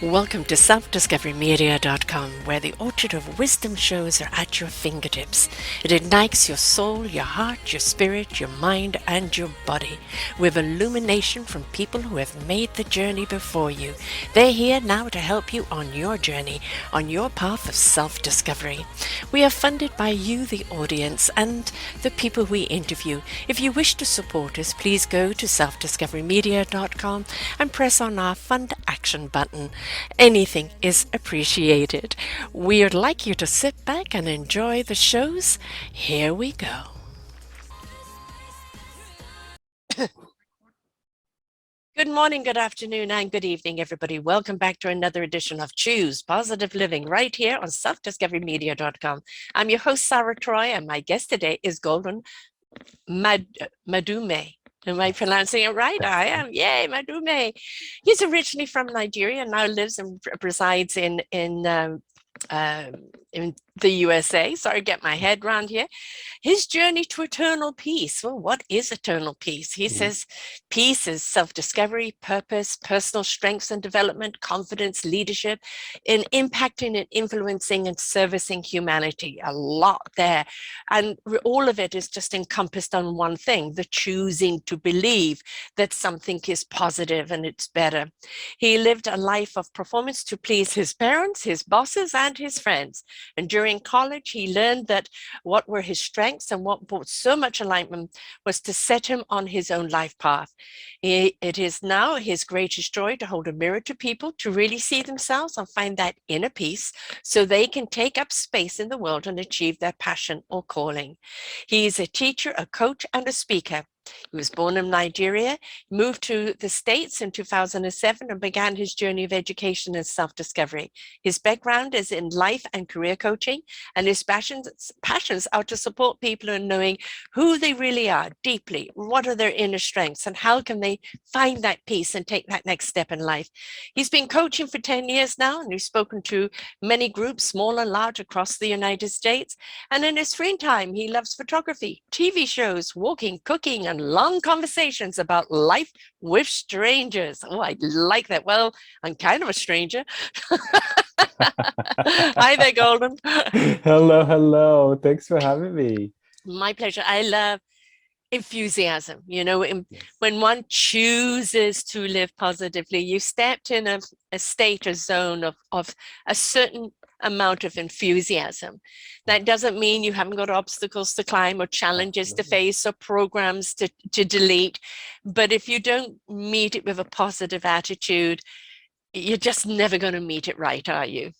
Welcome to selfdiscoverymedia.com, where the orchard of wisdom shows are at your fingertips. It ignites your soul, your heart, your spirit, your mind, and your body with illumination from people who have made the journey before you. They're here now to help you on your journey, on your path of self-discovery. We are funded by you, the audience, and the people we interview. If you wish to support us, please go to selfdiscoverymedia.com and press on our Fund Action button. Anything is appreciated. We'd like you to sit back and enjoy the shows. Here we go. Good morning, good afternoon, and good evening, everybody. Welcome back to another edition of Choose Positive Living right here on selfdiscoverymedia.com. I'm your host, Sarah Troy, and my guest today is Golden Madume. Am I pronouncing it right? I am. Yay, Madume. He's originally from Nigeria and now lives and resides in the USA. Sorry, get my head around here. His journey to eternal peace. Well, what is eternal peace? He says peace is self-discovery, purpose, personal strengths and development, confidence, leadership, in impacting and influencing and servicing humanity. A lot there. And all of it is just encompassed on one thing, the choosing to believe that something is positive and it's better. He lived a life of performance to please his parents, his bosses, and his friends. And during college, he learned that what were his strengths and what brought so much alignment was to set him on his own life path. It is now his greatest joy to hold a mirror to people, to really see themselves and find that inner peace so they can take up space in the world and achieve their passion or calling. He is a teacher, a coach, and a speaker. He was born in Nigeria, moved to the States in 2007 and began his journey of education and self-discovery. His background is in life and career coaching, and his passions are to support people in knowing who they really are deeply, what are their inner strengths, and how can they find that peace and take that next step in life. He's been coaching for 10 years now, and he's spoken to many groups, small and large, across the United States. And in his free time, he loves photography, TV shows, walking, cooking, and long conversations about life with strangers. Oh, I like that. Well, I'm kind of a stranger. Hi there, Golden. Hello, hello. Thanks for having me. My pleasure. I love enthusiasm. Yes. When one chooses to live positively, you stepped in a state, a zone of a certain amount of enthusiasm. That doesn't mean you haven't got obstacles to climb or challenges to Absolutely. face or programs to delete. But if you don't meet it with a positive attitude, you're just never going to meet it right, are you?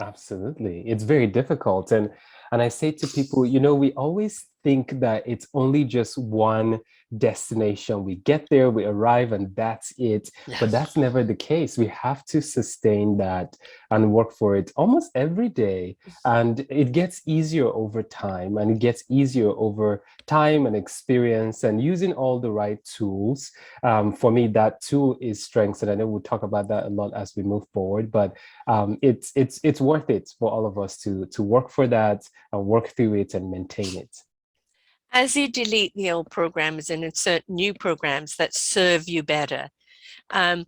Absolutely. It's very difficult. And I say to people, we always think that it's only just one destination. We get there, we arrive, and that's it. Yeah. But that's never the case. We have to sustain that and work for it almost every day. And it gets easier over time, and it gets easier over time and experience and using all the right tools. For me, that tool is strengths. And I know we'll talk about that a lot as we move forward. But it's worth it for all of us to work for that and work through it and maintain it. As you delete the old programs and insert new programs that serve you better, um,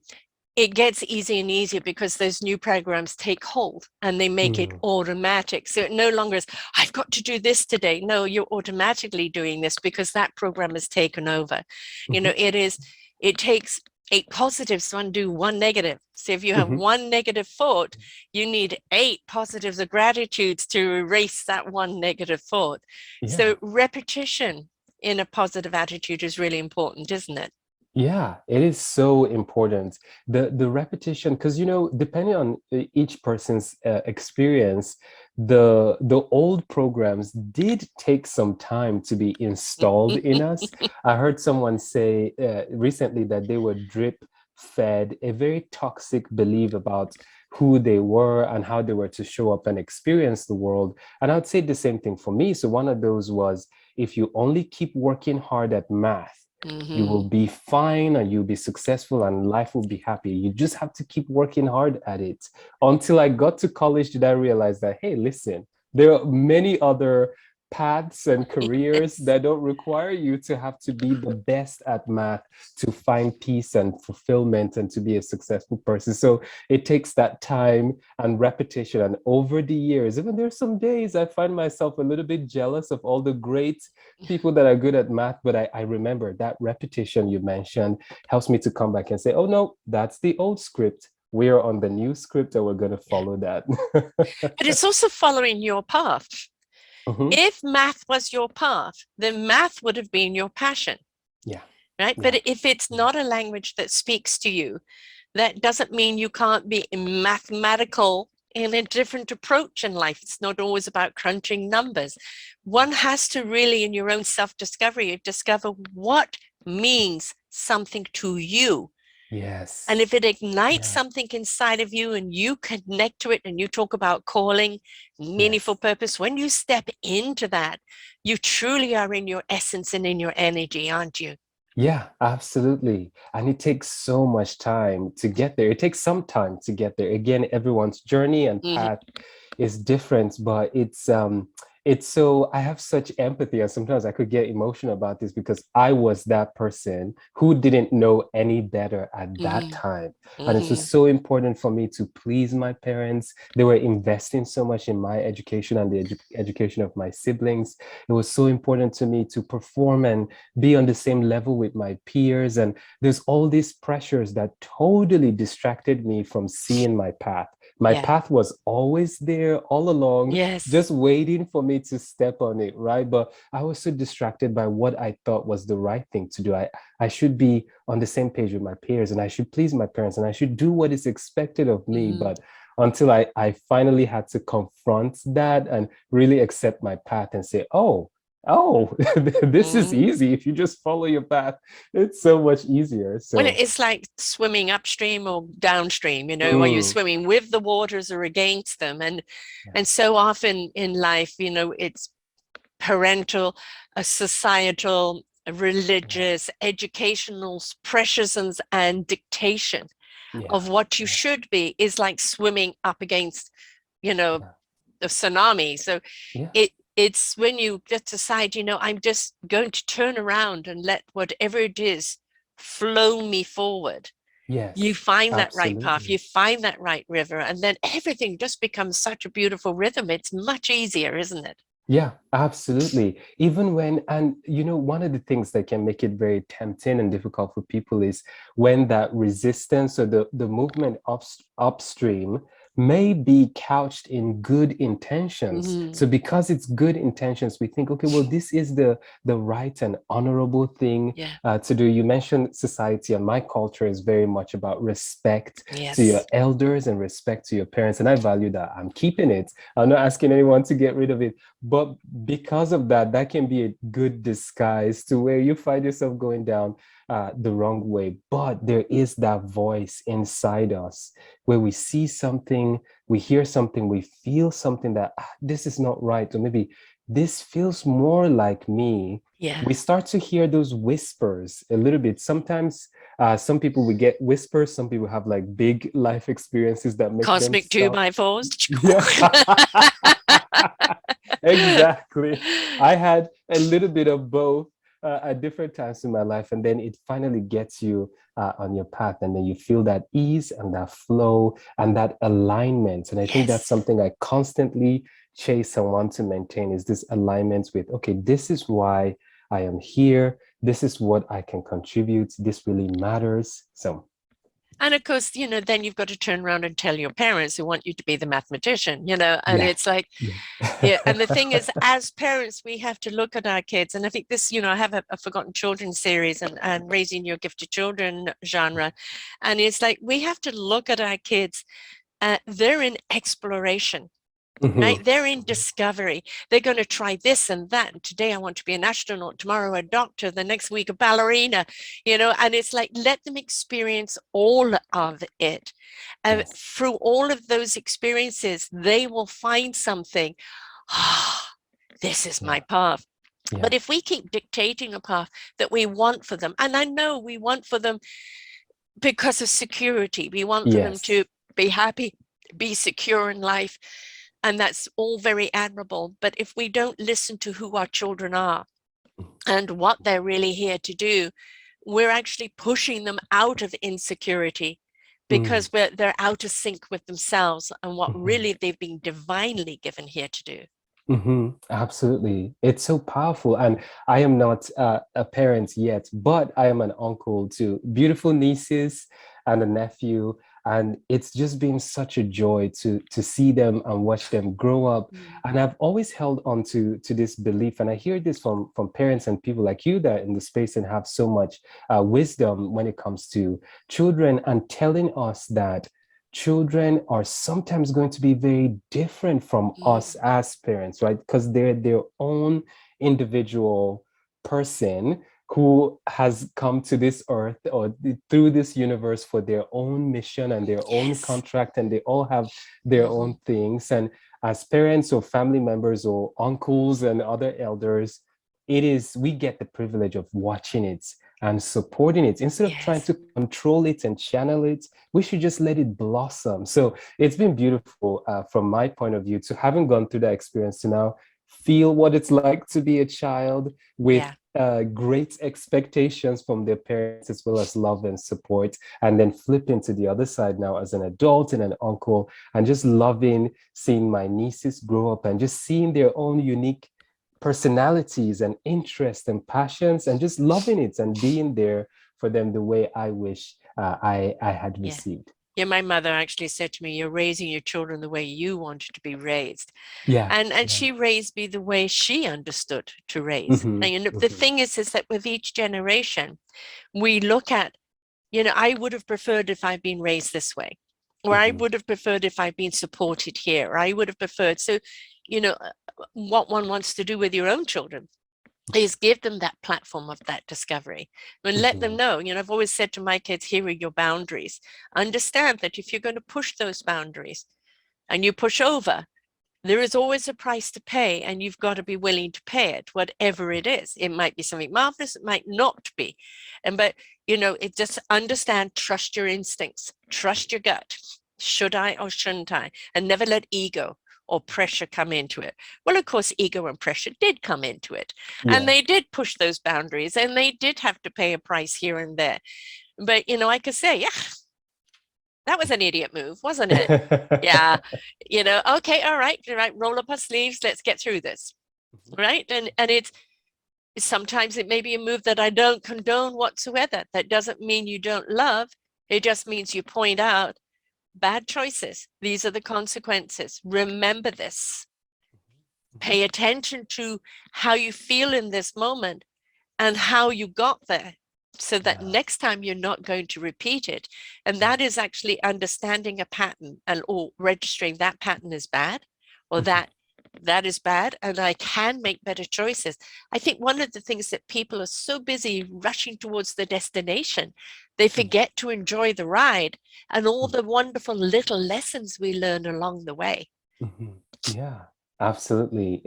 it gets easier and easier because those new programs take hold and they make it Mm, automatic. So it no longer is, I've got to do this today. No, you're automatically doing this because that program has taken over. mhm, It takes 8 positives to undo one negative. So if you have mhm. one negative thought, you need 8 positives of gratitude to erase that one negative thought. Yeah. So repetition in a positive attitude is really important, isn't it? Yeah, it is so important. The repetition, because depending on each person's experience, the old programs did take some time to be installed in us. I heard someone say recently that they were drip fed a very toxic belief about who they were and how they were to show up and experience the world. And I'd say the same thing for me. So one of those was, if you only keep working hard at math, you will Mhm. be fine and you'll be successful and life will be happy. You just have to keep working hard at it. Until I got to college, did I realize that, hey, listen, there are many other paths and careers Yes. that don't require you to have to be the best at math to find peace and fulfillment and to be a successful person. So it takes that time and repetition. And over the years, even there's some days I find myself a little bit jealous of all the great people that are good at math, but I remember that repetition you mentioned helps me to come back and say, oh no, that's the old script. We are on the new script and we're going to Yeah. follow that. But it's also following your path. Mhm. If math was your path, then math would have been your passion, Yeah, right? yeah, But if it's not a language that speaks to you, that doesn't mean you can't be mathematical in a different approach in life. It's not always about crunching numbers. One has to really, in your own self-discovery, discover what means something to you. And yes, if it ignites yeah, something inside of you and you connect to it and you talk about calling, meaningful yes. purpose, when you step into that, you truly are in your essence and in your energy, aren't you? Yeah, absolutely. And it takes so much time to get there. It takes some time to get there. Again, everyone's journey and Mm-hmm. path is different, but it's so I have such empathy, and sometimes I could get emotional about this because I was that person who didn't know any better at that Mm-hmm. time. And it was Mm-hmm. so important for me to please my parents. They were investing so much in my education and the education of my siblings. It was so important to me to perform and be on the same level with my peers. And there's all these pressures that totally distracted me from seeing my path. My Yeah. path was always there all along, Yes. just waiting for me to step on it, right? But I was so distracted by what I thought was the right thing to do. I should be on the same page with my peers and I should please my parents and I should do what is expected of me. Mm. But until I finally had to confront that and really accept my path and say, oh, this is Mm. easy. If you just follow your path, it's so much easier. Well, So, it's like swimming upstream or downstream, are you mm, swimming with the waters or against them? yeah, And so often in life, it's parental, societal, yeah, religious, educational pressures and dictation yeah, of what you yeah, should be is like swimming up against, you know, yeah, the tsunami. So yeah, it's when you just decide, I'm just going to turn around and let whatever it is flow me forward. You yes, find that right path, absolutely. you find that right river, and then everything just becomes such a beautiful rhythm. It's much easier, isn't it? Yeah, absolutely. Even when, and one of the things that can make it very tempting and difficult for people is when that resistance or the movement upstream may be couched in good intentions. Mm-hmm. So because it's good intentions, we think, okay, well, this is the right and honorable thing Yeah. to do. You mentioned society, and my culture is very much about respect to your Yes. elders and respect to your parents, and I value that. I'm keeping it. I'm not asking anyone to get rid of it. But because of that, that can be a good disguise to where you find yourself going down the wrong way. But there is that voice inside us where we see something, we hear something, we feel something that this is not right, or maybe this feels more like me. Yeah. We start to hear those whispers a little bit. Sometimes some people we get whispers, some people have like big life experiences that make them Cosmic two stop. by fours. Yeah. Exactly. I had a little bit of both at different times in my life, and then it finally gets you on your path, and then you feel that ease and that flow and that alignment. And I think that's Yes. something I constantly chase and want to maintain is this alignment with, okay, this is why I am here. This is what I can contribute. This really matters. So, And of course, then you've got to turn around and tell your parents who want you to be the mathematician, and yeah. it's like, yeah. And the thing is, as parents, we have to look at our kids. And I think this, I have a Forgotten Children series and Raising Your Gifted Children genre. And it's like, we have to look at our kids. They're in exploration. Mhm. Right? They're in discovery. They're going to try this and that. And today I want to be an astronaut, tomorrow a doctor, the next week a ballerina, and it's like, let them experience all of it. Yes. Through all of those experiences, they will find something. Ah, this is my Yeah. path. Yeah. But if we keep dictating a path that we want for them, and I know we want for them because of security, we want for them Yes. to be happy, be secure in life, And that's all very admirable. But if we don't listen to who our children are and what they're really here to do, we're actually pushing them out of insecurity Mm. because they're out of sync with themselves and what Mhm. really they've been divinely given here to do. Absolutely. It's so powerful. And I am not a parent yet, but I am an uncle to beautiful nieces and a nephew. And it's just been such a joy to see them and watch them grow up. Mm. And I've always held on to this belief, and I hear this from parents and people like you that are in the space and have so much wisdom when it comes to children, and telling us that children are sometimes going to be very different from us Mm. as parents, right? Because they're their own individual person who has come to this earth or through this universe for their own mission and their own Yes. contract, and they all have their Mm-hmm. own things. And as parents or family members or uncles and other elders, we get the privilege of watching it and supporting it instead of trying Yes. to control it and channel it. We should just let it blossom. So it's been beautiful from my point of view to having gone through that experience to now feel what it's like to be a child with Yeah. great expectations from their parents as well as love and support, and then flip into the other side now as an adult and an uncle, and just loving seeing my nieces grow up and just seeing their own unique personalities and interests and passions, and just loving it and being there for them the way I wish I had Yeah. received. Yeah, my mother actually said to me, "You're raising your children the way you wanted to be raised." Yeah, And yeah. she raised me the way she understood to raise. Hmm. And the Hmm. thing is that with each generation, we look at, I would have preferred if I'd been raised this way, or I Hmm. would have preferred if I'd been supported here, or I would have preferred. So, what one wants to do with your own children is give them that platform of that discovery and let them Hmm. know. I've always said to my kids, here are your boundaries. Understand that if you're going to push those boundaries and you push over, there is always a price to pay, and you've got to be willing to pay it, whatever it is. It might be something marvelous, it might not be. But it just understand, trust your instincts, trust your gut. Should I or shouldn't I? And never let ego or pressure come into it. Well, of course, ego and pressure did come into it, and Yeah. they did push those boundaries, and they did have to pay a price here and there. But I could say, yeah, that was an idiot move, wasn't it? Yeah, okay, all right, roll up our sleeves, let's get through this, right? And it's sometimes it may be a move that I don't condone whatsoever. That doesn't mean you don't love. It just means you point out bad choices. These are the consequences. Remember this. Pay attention to how you feel in this moment and how you got there, so that Yeah. next time you're not going to repeat it. And that is actually understanding a pattern and or registering that pattern is bad, or Mhm. that is bad, and I can make better choices. I think one of the things that people are so busy rushing towards the destination, they Yeah. forget to enjoy the ride and all the wonderful little lessons we learn along the way. Mhm. Yeah, absolutely.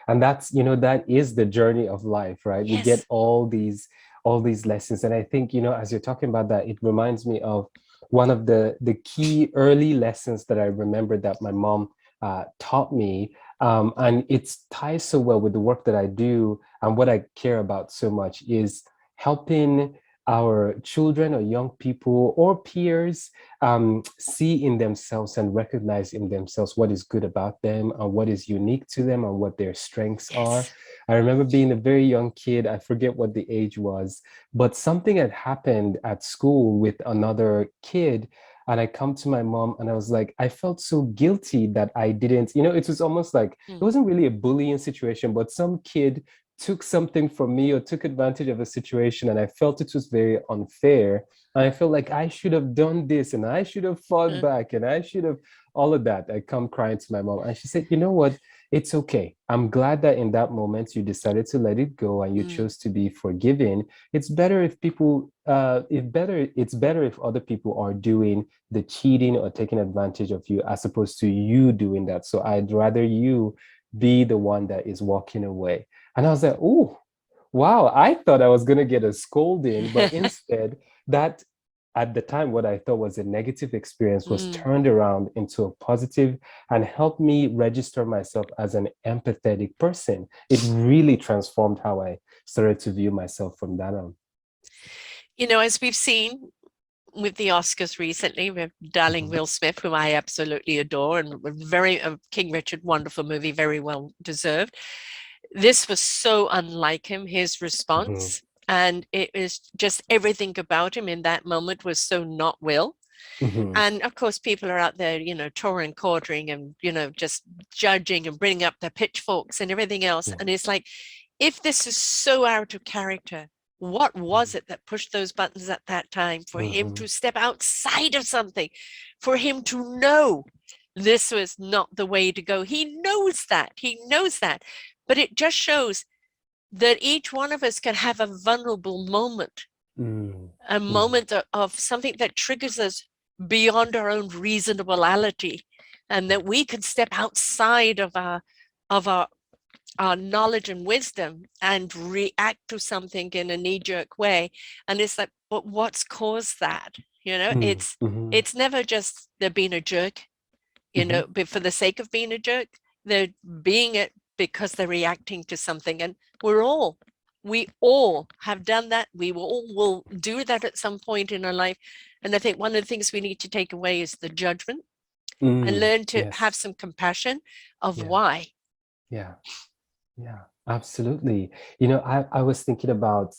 And that is the journey of life, right? We get Yes. all these lessons. And I think, as you're talking about that, it reminds me of one of the key early lessons that I remember that my mom taught me. And it ties so well with the work that I do, and what I care about so much is helping our children or young people or peers see in themselves and recognize in themselves what is good about them and what is unique to them and what their strengths are. Yes. I remember being a very young kid, I forget what the age was, but something had happened at school with another kid. And I come to my mom and I was like, I felt so guilty that I didn't, it was almost like it Mm. wasn't really a bullying situation, but some kid took something from me or took advantage of a situation. And I felt it was very unfair. And I felt like I should have done this and I should have fought Uh, back and I should have all of that. I come crying to my mom and she said, you know what? It's okay. I'm glad that in that moment you decided to let it go and you mm, chose to be forgiving. It's better it's better if other people are doing the cheating or taking advantage of you as opposed to you doing that. So I'd rather you be the one that is walking away. And I was like, oh, wow, I thought I was going to get a scolding, but instead, that at the time, what I thought was a negative experience was Mm. turned around into a positive and helped me register myself as an empathetic person. It really transformed how I started to view myself from that on. You know, as we've seen with the Oscars recently, with darling Mhm, Will Smith, whom I absolutely adore, and very King Richard, wonderful movie, very well deserved. This was so unlike him, his mhm, response. And it was just everything about him in that moment was so not Will. mhm, And of course, people are out there, you know, touring, quartering, and, you know, just judging and bringing up their pitchforks and everything else. yeah, And it's like, if this is so out of character, what was mhm, it that pushed those buttons at that time for him mhm, to step outside of something, for him to know this was not the way to go? He knows that. He knows that. But it just shows that each one of us can have a vulnerable moment, mm, a mm, moment of something that triggers us beyond our own reasonableity, and that we can step outside of our knowledge and wisdom and react to something in a knee-jerk way. And it's like, but what's caused that? You know, mm, it's mhm, it's never just they're being a jerk, you mhm, know, but for the sake of being a jerk. They're being it because they're reacting to something. And we all have done that. We will do that at some point in our life. And I think one of the things we need to take away is the judgment and mm, learn to have yes, some compassion of yeah, why. yeah. Yeah, absolutely. You know, I was thinking about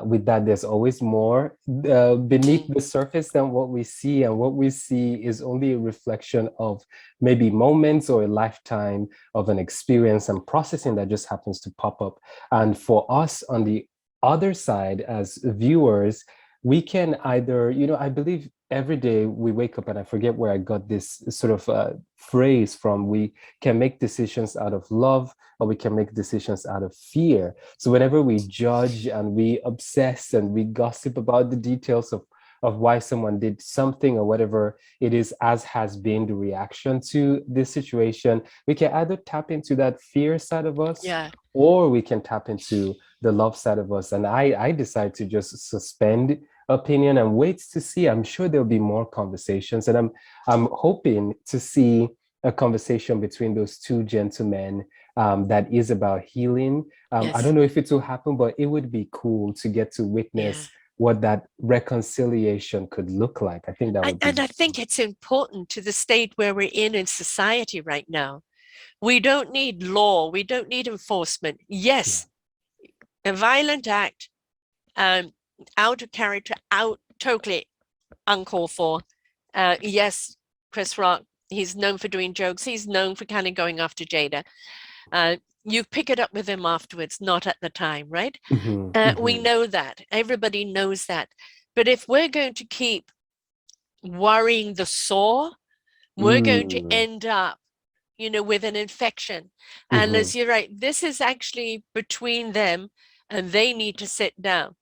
with that, there's always more beneath Mm, the surface than what we see. And what we see is only a reflection of maybe moments or a lifetime of an experience and processing that just happens to pop up. And for us on the other side, as viewers, we can either, you know, I believe every day we wake up, and I forget where I got this sort of phrase from, we can make decisions out of love or we can make decisions out of fear. So whenever we judge and we obsess and we gossip about the details of why someone did something or whatever it is, as has been the reaction to this situation, we can either tap into that fear side of us yeah. or we can tap into the love side of us. And I decide to just suspend opinion and wait to see. I'm sure there'll be more conversations, and I'm hoping to see a conversation between those two gentlemen that is about healing. I Yes. don't know if it will happen, but it would be cool to get to Yeah. witness what that reconciliation could look like. I think that would be And I beautiful. think it's important to the state where we're in society right now. We don't need law. We don't need enforcement. Yeah. Yes, a violent act, um, out of character, out totally uncalled for. Yes, Chris Rock, he's known for doing jokes. He's known for kind of going after Jada. Uh, you pick it up with him afterwards, not at the time, right? Hmm, We hmm, know that. Everybody knows that. But if we're going to keep worrying the sore, we're going to mm, end up, you know, with an infection. And hmm, as you're right, this is actually between them, and they need to sit down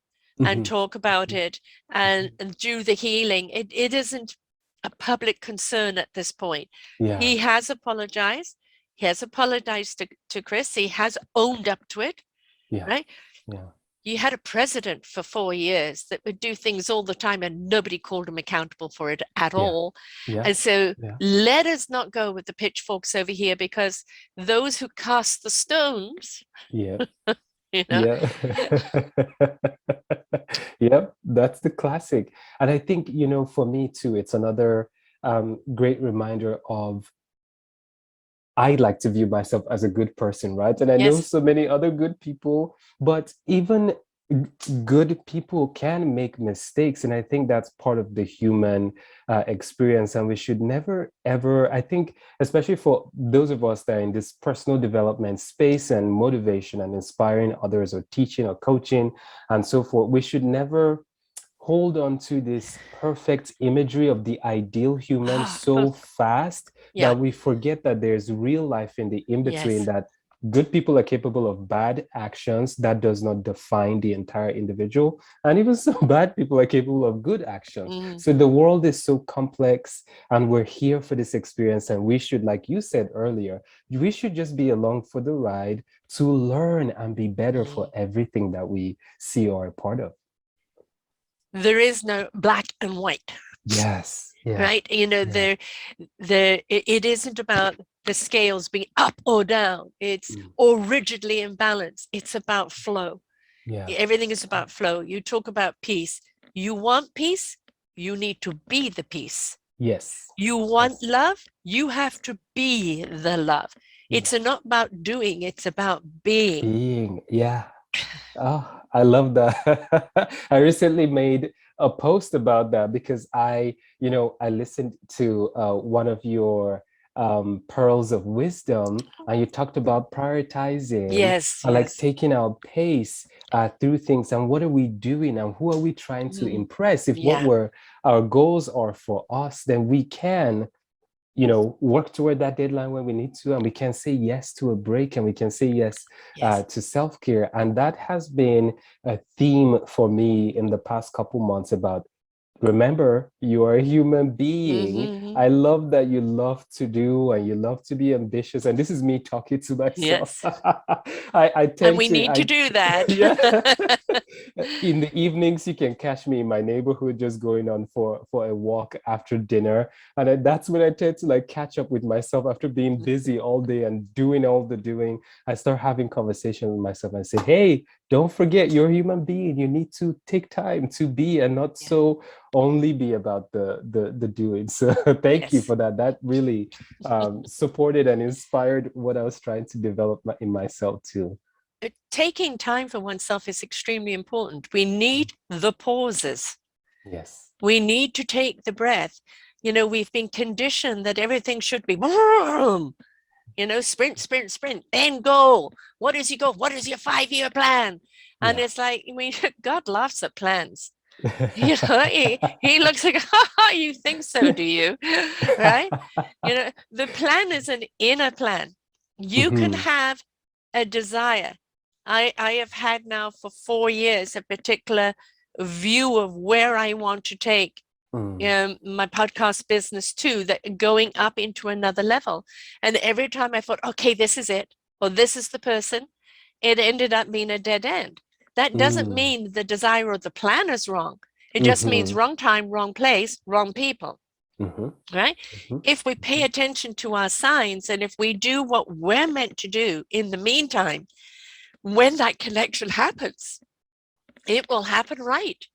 and hmm, talk about it hmm. and do the healing. It isn't a public concern at this point. Yeah, He has apologized. He has apologized to Chris. He has owned up to it, yeah, right? yeah, You had a president for 4 years that would do things all the time and nobody called him accountable for it at yeah, all. yeah, And so yeah, let us not go with the pitchforks over here, because those who cast the stones, yeah. you know, Yeah. Yep, that's the classic. And I think, you know, for me too, it's another great reminder of I like to view myself as a good person, right? And I know yes, so many other good people, but even good people can make mistakes. And I think that's part of the human experience. And we should never, ever, I think, especially for those of us that are in this personal development space and motivation and inspiring others or teaching or coaching and so forth, we should never hold on to this perfect imagery of the ideal human so fast yeah, that we forget that there's real life in the in between, yes, that good people are capable of bad actions. That does not define the entire individual. And even some bad people are capable of good actions. mm, So the world is so complex, and we're here for this experience. And we should, like you said earlier, we should just be along for the ride to learn and be better for mm. everything that we see or are a part of. There is no black and white, Yes. Yeah. right? You know, Yeah. it isn't about the scales being up or down. It's Mm. or rigidly in balance. It's about flow. Yeah. Everything is about flow. You talk about peace. You want peace, you need to be the peace. Yes. You want Yes. love, you have to be the love. It's Yes. not about doing, it's about being. Being. Yeah. Oh, I love that. I recently made a post about that because I listened to one of your pearls of wisdom, and you talked about prioritizing Yes, and like yes. taking our pace through things, and what are we doing and who are we trying to Mm, impress? If what yeah, were our goals are for us, then we can work toward that deadline when we need to, and we can say yes to a break, and we can say yes yes. to self-care. And that has been a theme for me in the past couple months about remember, you are a human being. Mm-hmm. I love that you love to do and you love to be ambitious. And this is me talking to myself. Yes. I And tend we to, need to do that. yeah. In the evenings, you can catch me in my neighborhood just going on for a walk after dinner. And that's when I tend to like catch up with myself after being busy all day and doing all the doing. I start having conversation with myself and say, hey, don't forget you're a human being. You need to take time to be and not Yeah. so only be about the doing. So thank you Yes. for that. That really supported and inspired what I was trying to develop in myself too. Taking time for oneself is extremely important. We need the pauses. Yes. We need to take the breath. You know, we've been conditioned that everything should be boom, sprint, sprint, sprint, end goal. What is your goal? What is your 5-year plan? And Yeah. it's like, I mean, God laughs at plans. He looks like, you think so, do you? Right? The plan is an inner plan. You can Mhm. have a desire. I have had now for 4 years a particular view of where I want to take Mm. my podcast business too, that going up into another level. And every time I thought, okay, this is it, or this is the person, it ended up being a dead end. That doesn't Mm. mean the desire or the plan is wrong. It just means Mhm. wrong time, wrong place, wrong people, Mhm. right? Mhm. If we pay Mhm. attention to our signs and if we do what we're meant to do in the meantime, when that connection happens, it will happen right.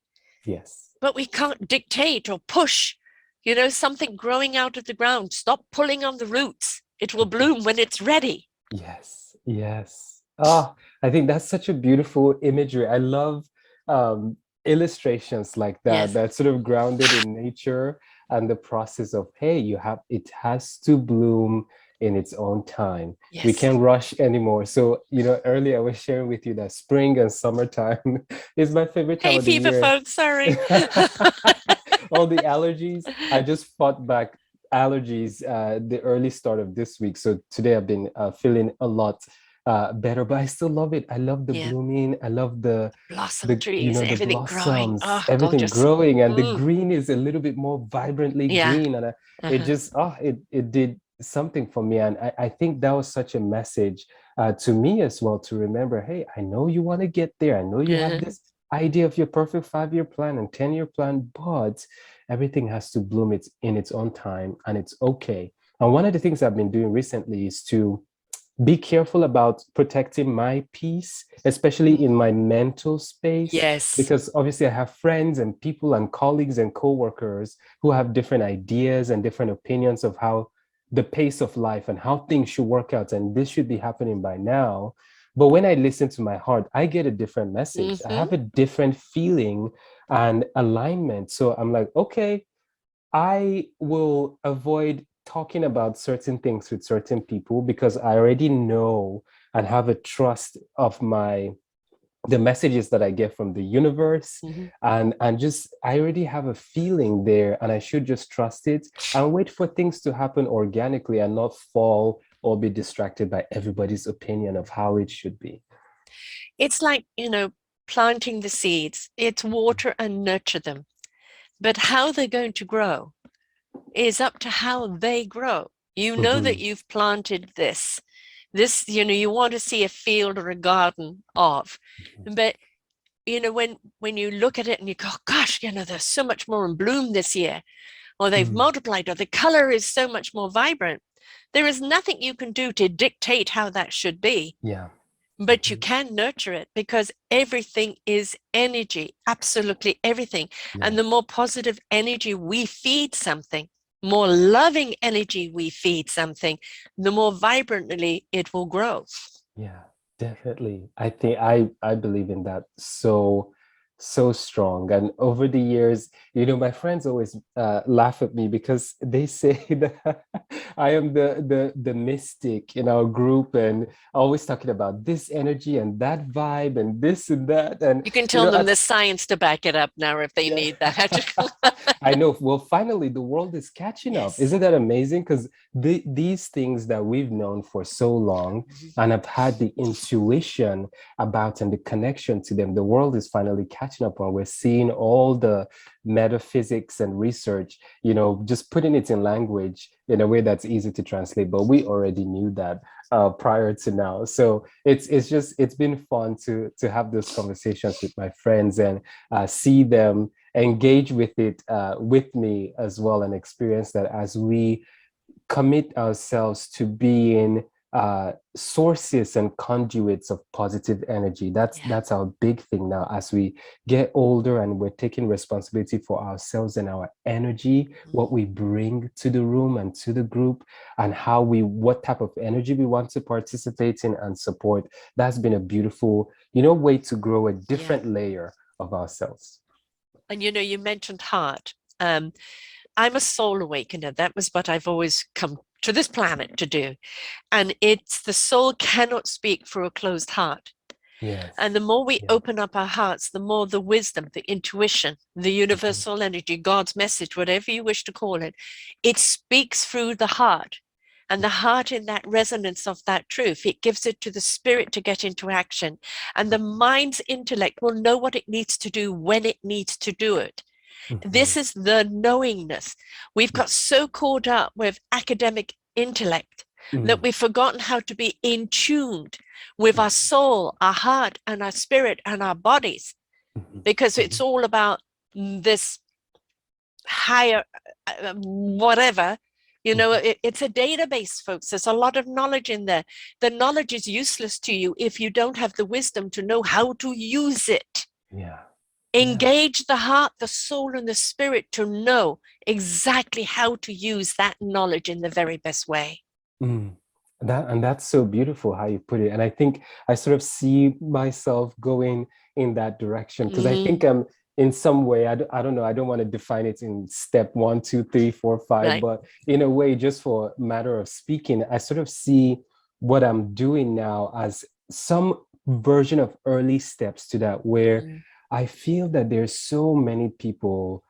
Yes. But we can't dictate or push, something growing out of the ground. Stop pulling on the roots. It will Mhm. bloom when it's ready. Yes, yes. Ah, I think that's such a beautiful imagery. I love illustrations like that, Yes, that sort of grounded in nature and the process of, hey, it has to bloom in its own time. We yes. can't rush anymore. So, earlier I was sharing with you that spring and summertime is my favorite time Hay of the fever, year. folks, sorry. All the allergies. I just fought back allergies the early start of this week. So today I've been feeling a lot better, but I still love it. I love the Yeah, blooming. I love blossom the trees, the everything growing. blossoms, Oh, everything gorgeous. growing, and the Mm, green is a little bit more vibrantly yeah. green, and it Uh-huh. just it did something for me, and I think that was such a message to me as well to remember. Hey, I know you want to get there. I know you have Uh-huh. this idea of your perfect 5-year plan and 10-year plan, but everything has to bloom in its own time, and it's okay. And one of the things I've been doing recently is to be careful about protecting my peace, especially Mm. in my mental space, Yes. because obviously I have friends and people and colleagues and coworkers who have different ideas and different opinions of how the pace of life and how things should work out, and this should be happening by now. But when I listen to my heart, I get a different message. I Mm-hmm. have a different feeling and alignment. So I'm like, okay, I will avoid talking about certain things with certain people because I already know and have a trust of the messages that I get from the universe, Mm-hmm. and just I already have a feeling there, and I should just trust it and wait for things to happen organically and not fall or be distracted by everybody's opinion of how it should be. It's like, planting the seeds. It's water and nurture them. But how they're going to grow is up to how they grow. You know that Mhm. you've planted this. This, you want to see a field or a garden of. But when you look at it and you go, gosh, there's so much more in bloom this year, or they've Mm. multiplied, or the color is so much more vibrant. There is nothing you can do to dictate how that should be, Yeah. but you can nurture it because everything is energy, absolutely everything. And Yeah. the more positive energy we feed something, more loving energy we feed something, the more vibrantly it will grow. Yeah, definitely. I think I believe in that so strong. And over the years, my friends always laugh at me because they say that I am the mystic in our group, and always talking about this energy and that vibe and this and that. And You can tell them at the science to back it up now if they yeah. need that. I know. Well, finally, the world is catching up. Yes. Isn't that amazing? Because these things that we've known for so long and have had the intuition about and the connection to them, the world is finally catching up on. We're seeing all the metaphysics and research, just putting it in language in a way that's easy to translate. But we already knew that prior to now. So it's been fun to have those conversations with my friends and see them engage with it with me as well, and experience that as we commit ourselves to being sources and conduits of positive energy. That's Yeah. that's our big thing now as we get older, and we're taking responsibility for ourselves and our energy, what we bring to the room and to the group, and what type of energy we want to participate in and support. That's been a beautiful, way to grow a Yeah. different layer of ourselves. And you mentioned heart. I'm a soul awakener. That was what I've always come to this planet to do. And it's the soul cannot speak through a closed heart. And Yes. the more we Yeah. open up our hearts, the more the wisdom, the intuition, the Mhm. universal energy, God's message, whatever you wish to call it speaks through the heart. And the heart, in that resonance of that truth, it gives it to the spirit to get into action. And the mind's intellect will know what it needs to do when it needs to do it. This Mhm. is the knowingness. We've got so caught up with academic intellect that Mhm. we've forgotten how to be in tuned with our Mhm. soul, our heart, and our spirit and our bodies, Mhm. because it's Mhm. all about this higher whatever. Mhm. It's a database, folks. There's a lot of knowledge in there. The knowledge is useless to you if you don't have the wisdom to know how to use it. Yeah. Yeah. Engage the heart, the soul, and the spirit to know exactly how to use that knowledge in the very best way. Mm. That's so beautiful how you put it. And I think I sort of see myself going in that direction because I think Mm-hmm. in some way, I don't know, I don't want to define it in step 1, 2, 3, 4, 5, Right. but in a way, just for matter of speaking, I sort of see what I'm doing now as some version of early steps to that, where Mm. I feel that there's so many people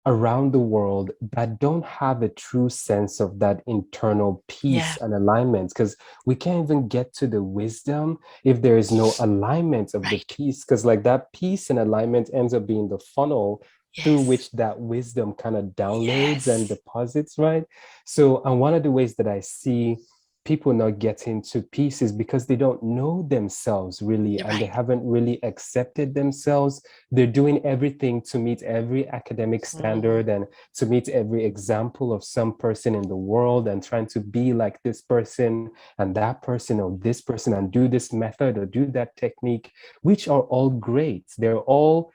around the world that don't have a true sense of that internal peace Yeah. and alignment, because we can't even get to the wisdom if there is no alignment of the Right. peace, because like that peace and alignment ends up being the funnel through Yes. which that wisdom kind of downloads and Yes. deposits, right? So, and one of the ways that I see people not getting to peace is because they don't know themselves really, You're and they right. haven't really accepted themselves. They're doing everything to meet every academic Mm-hmm. standard and to meet every example of some person in the world, and trying to be like this person and that person or this person and do this method or do that technique, which are all great. They're all,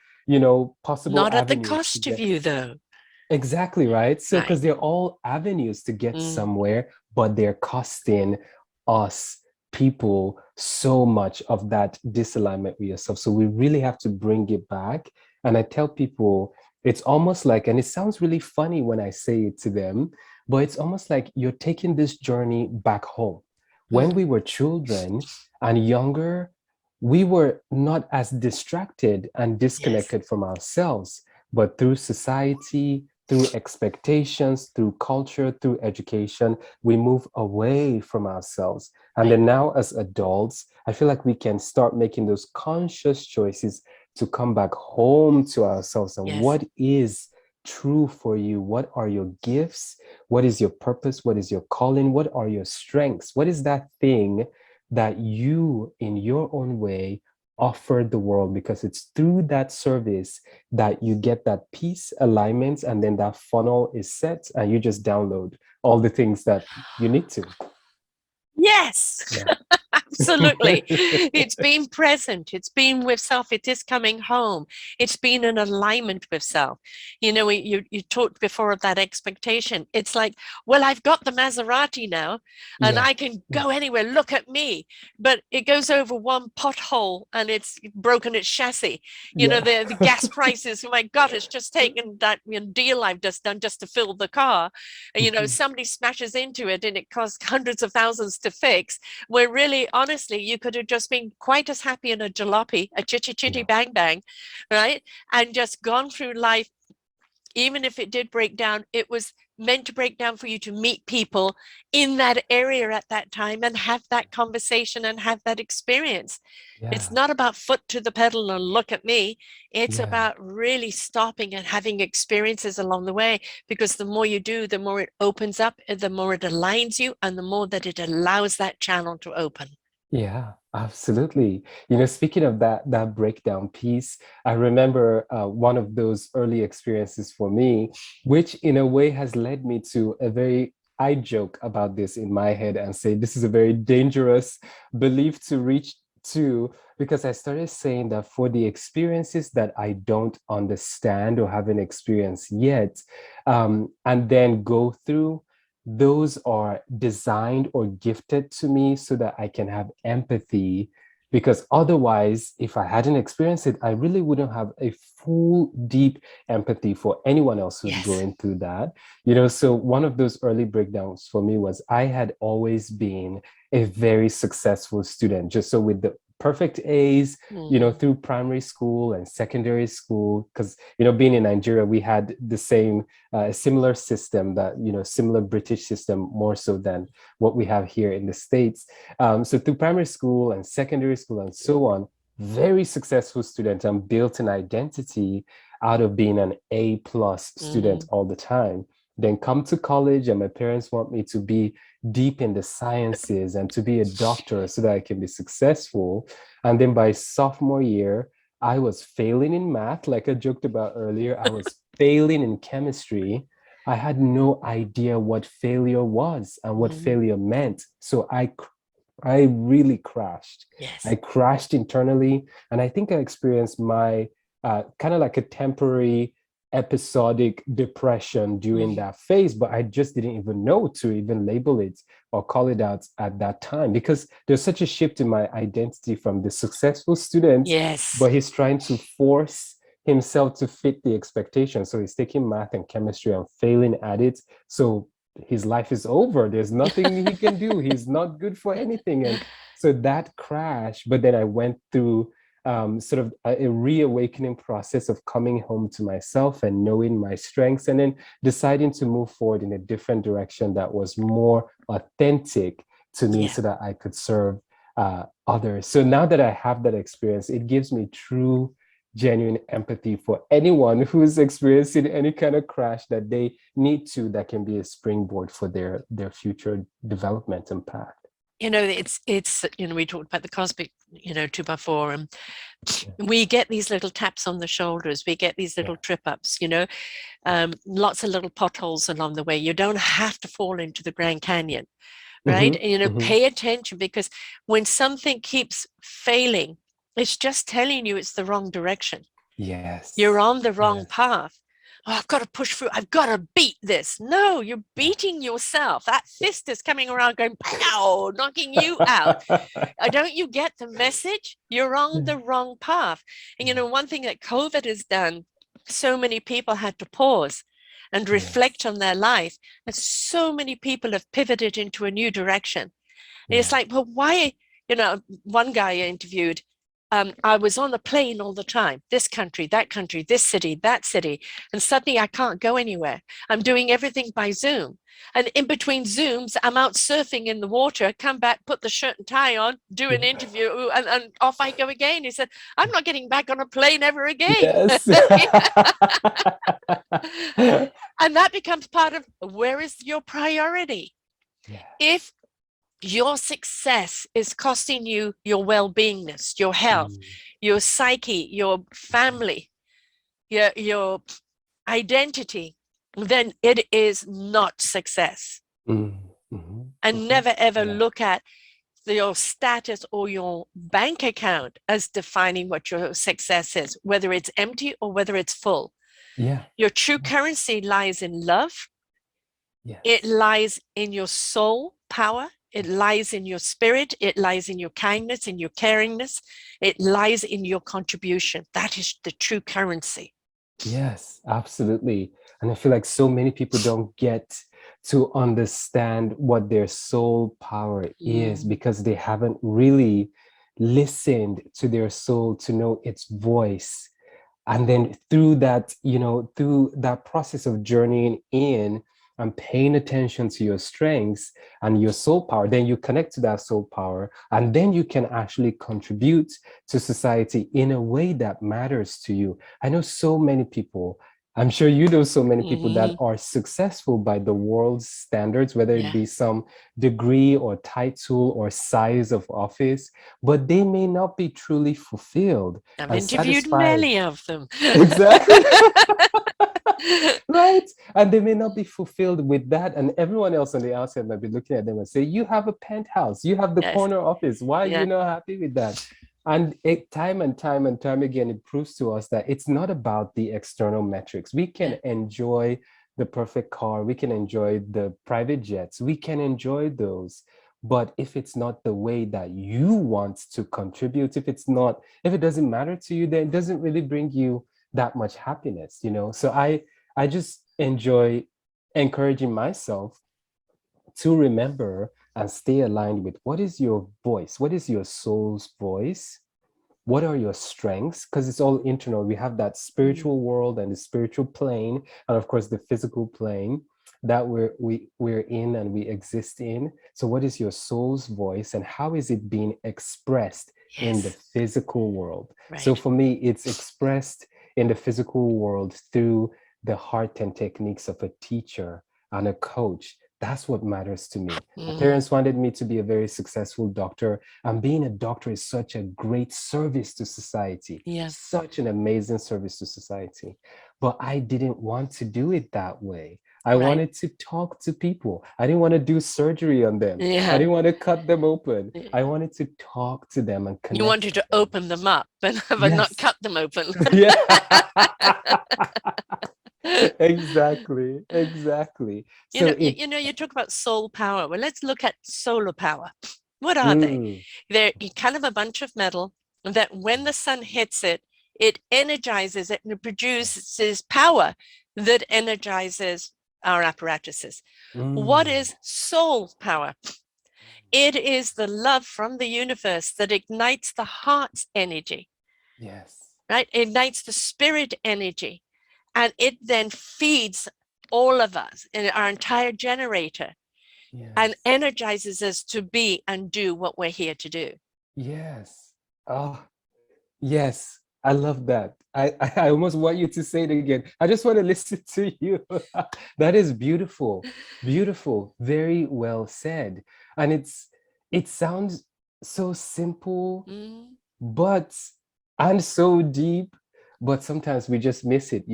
possible Not at the avenues to cost of get. you, though. Exactly, right? So, Right. because they're all avenues to get Mm. somewhere, but they're costing us people so much of that disalignment with yourself. So, we really have to bring it back. And I tell people, it's almost like, and it sounds really funny when I say it to them, but it's almost like you're taking this journey back home. When Mm. we were children and younger, we were not as distracted and Yes. disconnected from ourselves, but through society, through expectations, through culture, through education, we move away from ourselves. And Right. then now, as adults, I feel like we can start making those conscious choices to come back home to ourselves and Yes. what is true for you. What are your gifts? What is your purpose? What is your calling? What are your strengths? What is that thing that you, in your own way, offer the world, because it's through that service that you get that peace, alignment, and then that funnel is set and you just download all the things that you need to. Yes, Yeah. absolutely. It's being present. It's being with self. It is coming home. It's being in alignment with self. You know, you talked before of that expectation. It's like, well, I've got the Maserati now and Yeah. I can go anywhere. Look at me. But it goes over one pothole and it's broken its chassis. You know, Yeah. the gas prices, oh my God, it's just taken that deal I've just done just to fill the car. And, you know, somebody smashes into it and it costs hundreds of thousands to fix, where really, honestly, you could have just been quite as happy in a jalopy, a chitty chitty Yeah. bang bang, right? And just gone through life. Even if it did break down, it was meant to break down for you to meet people in that area at that time and have that conversation and have that experience. It's Yeah. not about foot to the pedal and look at me. It's Yeah. about really stopping and having experiences along the way, because the more you do, the more it opens up, the more it aligns you, and the more that it allows that channel to open. Yeah, absolutely. You know, speaking of that breakdown piece, I remember one of those early experiences for me, which in a way has led me to a very, I joke about this in my head and say this is a very dangerous belief to reach to, because I started saying that for the experiences that I don't understand or haven't experienced yet, and then go through, those are designed or gifted to me so that I can have empathy. Because otherwise, if I hadn't experienced it, I really wouldn't have a full, deep empathy for anyone else who's Yes. going through that. You know, so one of those early breakdowns for me was I had always been a very successful student, just so with the perfect A's, you know, Mm. through primary school and secondary school. Because, you know, being in Nigeria, we had the same a similar system, that, you know, similar British system, more so than what we have here in the States. So through primary school and secondary school and so on, very successful student, and built an identity out of being an A plus student Mm. all the time. Then come to college, and my parents want me to be deep in the sciences and to be a doctor so that I can be successful. And then by sophomore year, I was failing in math, like I joked about earlier. I was failing in chemistry. I had no idea what failure was and what Mm. failure meant. So I really crashed. I Yes. crashed internally. And I think I experienced my kind of like a temporary episodic depression during Mm. that phase, but I just didn't even know to even label it or call it out at that time, because there's such a shift in my identity from the successful student, Yes. but he's trying to force himself to fit the expectation. So he's taking math and chemistry and failing at it. So his life is over. There's nothing he can do. He's not good for anything. And so that crash, but then I went through sort of a reawakening process of coming home to myself and knowing my strengths, and then deciding to move forward in a different direction that was more authentic to me Yeah. so that I could serve others. So now that I have that experience, it gives me true, genuine empathy for anyone who's experiencing any kind of crash that they need to, that can be a springboard for their future development and path. You know, it's we talked about the cosmic, 2x4, and Yeah. we get these little taps on the shoulders, we get these Yeah. little trip ups, lots of little potholes along the way. You don't have to fall into the Grand Canyon, right? Hmm. Hmm. Pay attention, because when something keeps failing, it's just telling you it's the wrong direction. You're Yes. on the wrong Yes. path. Oh, I've got to push through. I've got to beat this. No, you're Yeah. beating yourself. That fist is coming around going, pow, knocking you out. Don't you get the message? You're on the wrong path. And, Yeah. one thing that COVID has done, so many people had to pause and reflect Yes. on their life. And so many people have pivoted into a new direction. And it's Yeah. like, well, why? One guy I interviewed, I was on a plane all the time, this country, this city, that city. And suddenly I can't go anywhere. I'm doing everything by Zoom. And in between Zooms, I'm out surfing in the water, come back, put the shirt and tie on, do an Yeah. interview, and off I go again. He said, I'm not getting back on a plane ever again. Yes. And that becomes part of, where is your priority? Yes. If Your success is costing you your well-beingness, your health, Mm, your psyche, your family, your identity, then it is not success. mm, mhm, And mhm. never ever Yeah. look at your status or your bank account as defining what your success is, whether it's empty or whether it's full. Yeah. Your true currency lies in love. It Yes. lies in your soul power. It lies in your spirit. It lies in your kindness, in your caringness. It lies in your contribution. That is the true currency. Yes, absolutely. And I feel like so many people don't get to understand what their soul power is Mm. because they haven't really listened to their soul to know its voice. And then through that, through that process of journeying in and paying attention to your strengths and your soul power, then you connect to that soul power, and then you can actually contribute to society in a way that matters to you. I know so many people, I'm sure you know so many people that Mm-hmm. are successful by the world's standards, whether it Yeah, be some degree or title or size of office, but they may not be truly fulfilled I've and interviewed satisfied. many of them. Exactly. Right. And they may not be fulfilled with that. And everyone else on the outside might be looking at them and say, you have a penthouse, you have the Yes, corner office. Why are you yeah, not happy with that? And time and time and time again, it proves to us that it's not about the external metrics. We yeah, can enjoy the perfect car, we can enjoy the private jets, we can enjoy those. But if it's not the way that you want to contribute, if it doesn't matter to you, then it doesn't really bring you that much happiness. So I just enjoy encouraging myself to remember and stay aligned with what is your voice, what is your soul's voice, what are your strengths, because it's all internal. We have that mm, spiritual world and the spiritual plane, and of course the physical plane that we're in and we exist in. So what is your soul's voice and how is it being expressed in the yes, physical world? So right. for me, it's expressed in the physical world through the heart and techniques of a teacher and a coach. That's what matters to me. My Mm, parents wanted me to be a very successful doctor, and being a doctor is such a great service to society, yeah, such an amazing service to society. But I didn't want to do it that way. I right. wanted to talk to people. I didn't want to do surgery on them. I Yeah. didn't want to cut them open. I wanted to talk to them and You connect wanted with to them. open them up, but not Yes. cut them open. Yeah. Exactly. Exactly. You know, So it, you talk about soul power. Well, let's look at solar power. What are they? mm, They're kind of a bunch of metal that when the sun hits it, it energizes it and it yes. produces power that energizes our apparatuses. What Mm, is soul power? It is the love from the universe that ignites the heart's energy, yes. right? It ignites the spirit energy, and it then feeds all of us in our entire generator and Yes. energizes us to be and do what we're here to do. Yes. Oh, yes. I love that. I almost want you to say it again. I just want to listen to you. That is beautiful. Beautiful. Very well said. And it sounds so simple, Mm, but and so deep, but sometimes we just miss it.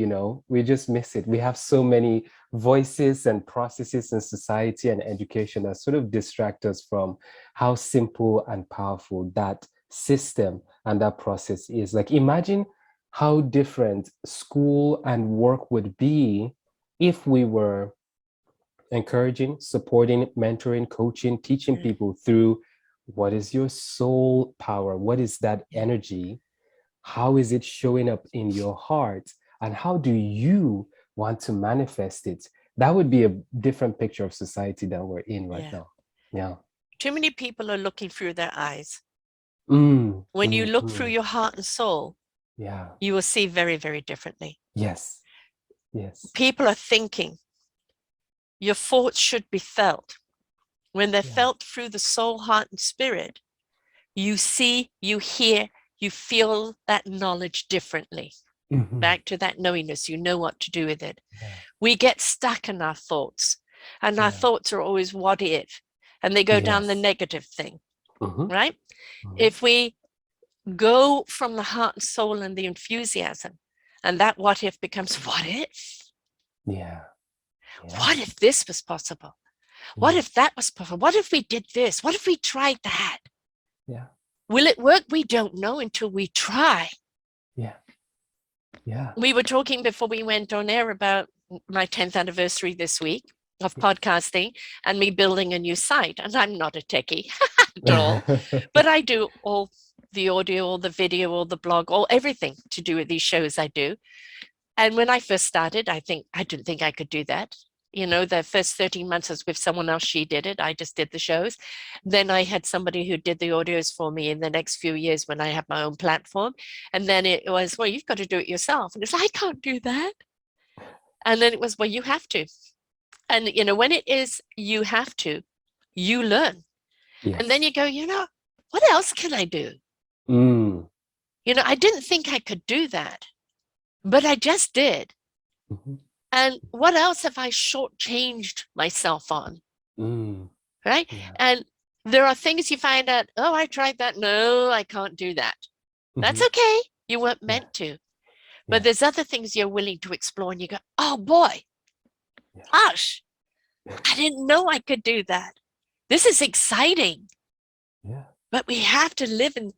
We just miss it. We have so many voices and processes in society and education that sort of distract us from how simple and powerful that system and that process is. Like, imagine how different school and work would be if we were encouraging, supporting, mentoring, coaching, teaching yeah, people through what is your soul power? What is that yeah, energy? How is it showing up in your heart? And how do you want to manifest it? That would be a different picture of society than we're in right yeah. now. Yeah. Too many people are looking through their eyes. Mm, When you mm, look through mm. your heart and soul, Yeah. you will see very, very differently. Yes. Yes. People are thinking. Your thoughts should be felt. When they're Yeah. felt through the soul, heart, and spirit, you see, you hear, you feel that knowledge differently. Mhm. Back to that knowingness, you know what to do with it. Yeah. We get stuck in our thoughts, and our Yeah. thoughts are always what if. and they go down the Yes. negative thing, Mm-hmm. right? Mm-hmm. If we go from the heart and soul and the enthusiasm, and that what if becomes what if? Yeah. What Yeah. if this was possible? What Mm. if that was possible? What if we did this? What if we tried that? Yeah. Will it work? We don't know until we try. Yeah. Yeah. We were talking before we went on air about my 10th anniversary this week of podcasting and me building a new site. And I'm not a techie at all, but I do all the audio, all the video, all the blog, all everything to do with these shows I do. And when I first started, I didn't think I could do that. You know, the first 13 months was with someone else. She did it. I just did the shows. Then I had somebody who did the audios for me in the next few years when I had my own platform. And then it was, well, you've got to do it yourself. And it's, I can't do that. And then it was, well, you have to. And, you know, when it is, you have to, you learn. And then Yes. you go, you know, what else can I do? Mm. You know, I didn't think I could do that, but I just did. Mm-hmm. And what else have I shortchanged myself on? Mm. Right. Yeah. And there are things you find out, oh, I tried that. No, I can't do that. That's Mm-hmm. okay. You weren't Yeah. meant to. But Yeah. there's other things you're willing to explore and you go, oh boy, Yeah. gosh, I didn't know I could do that. This is exciting. Yeah. But we have to live in,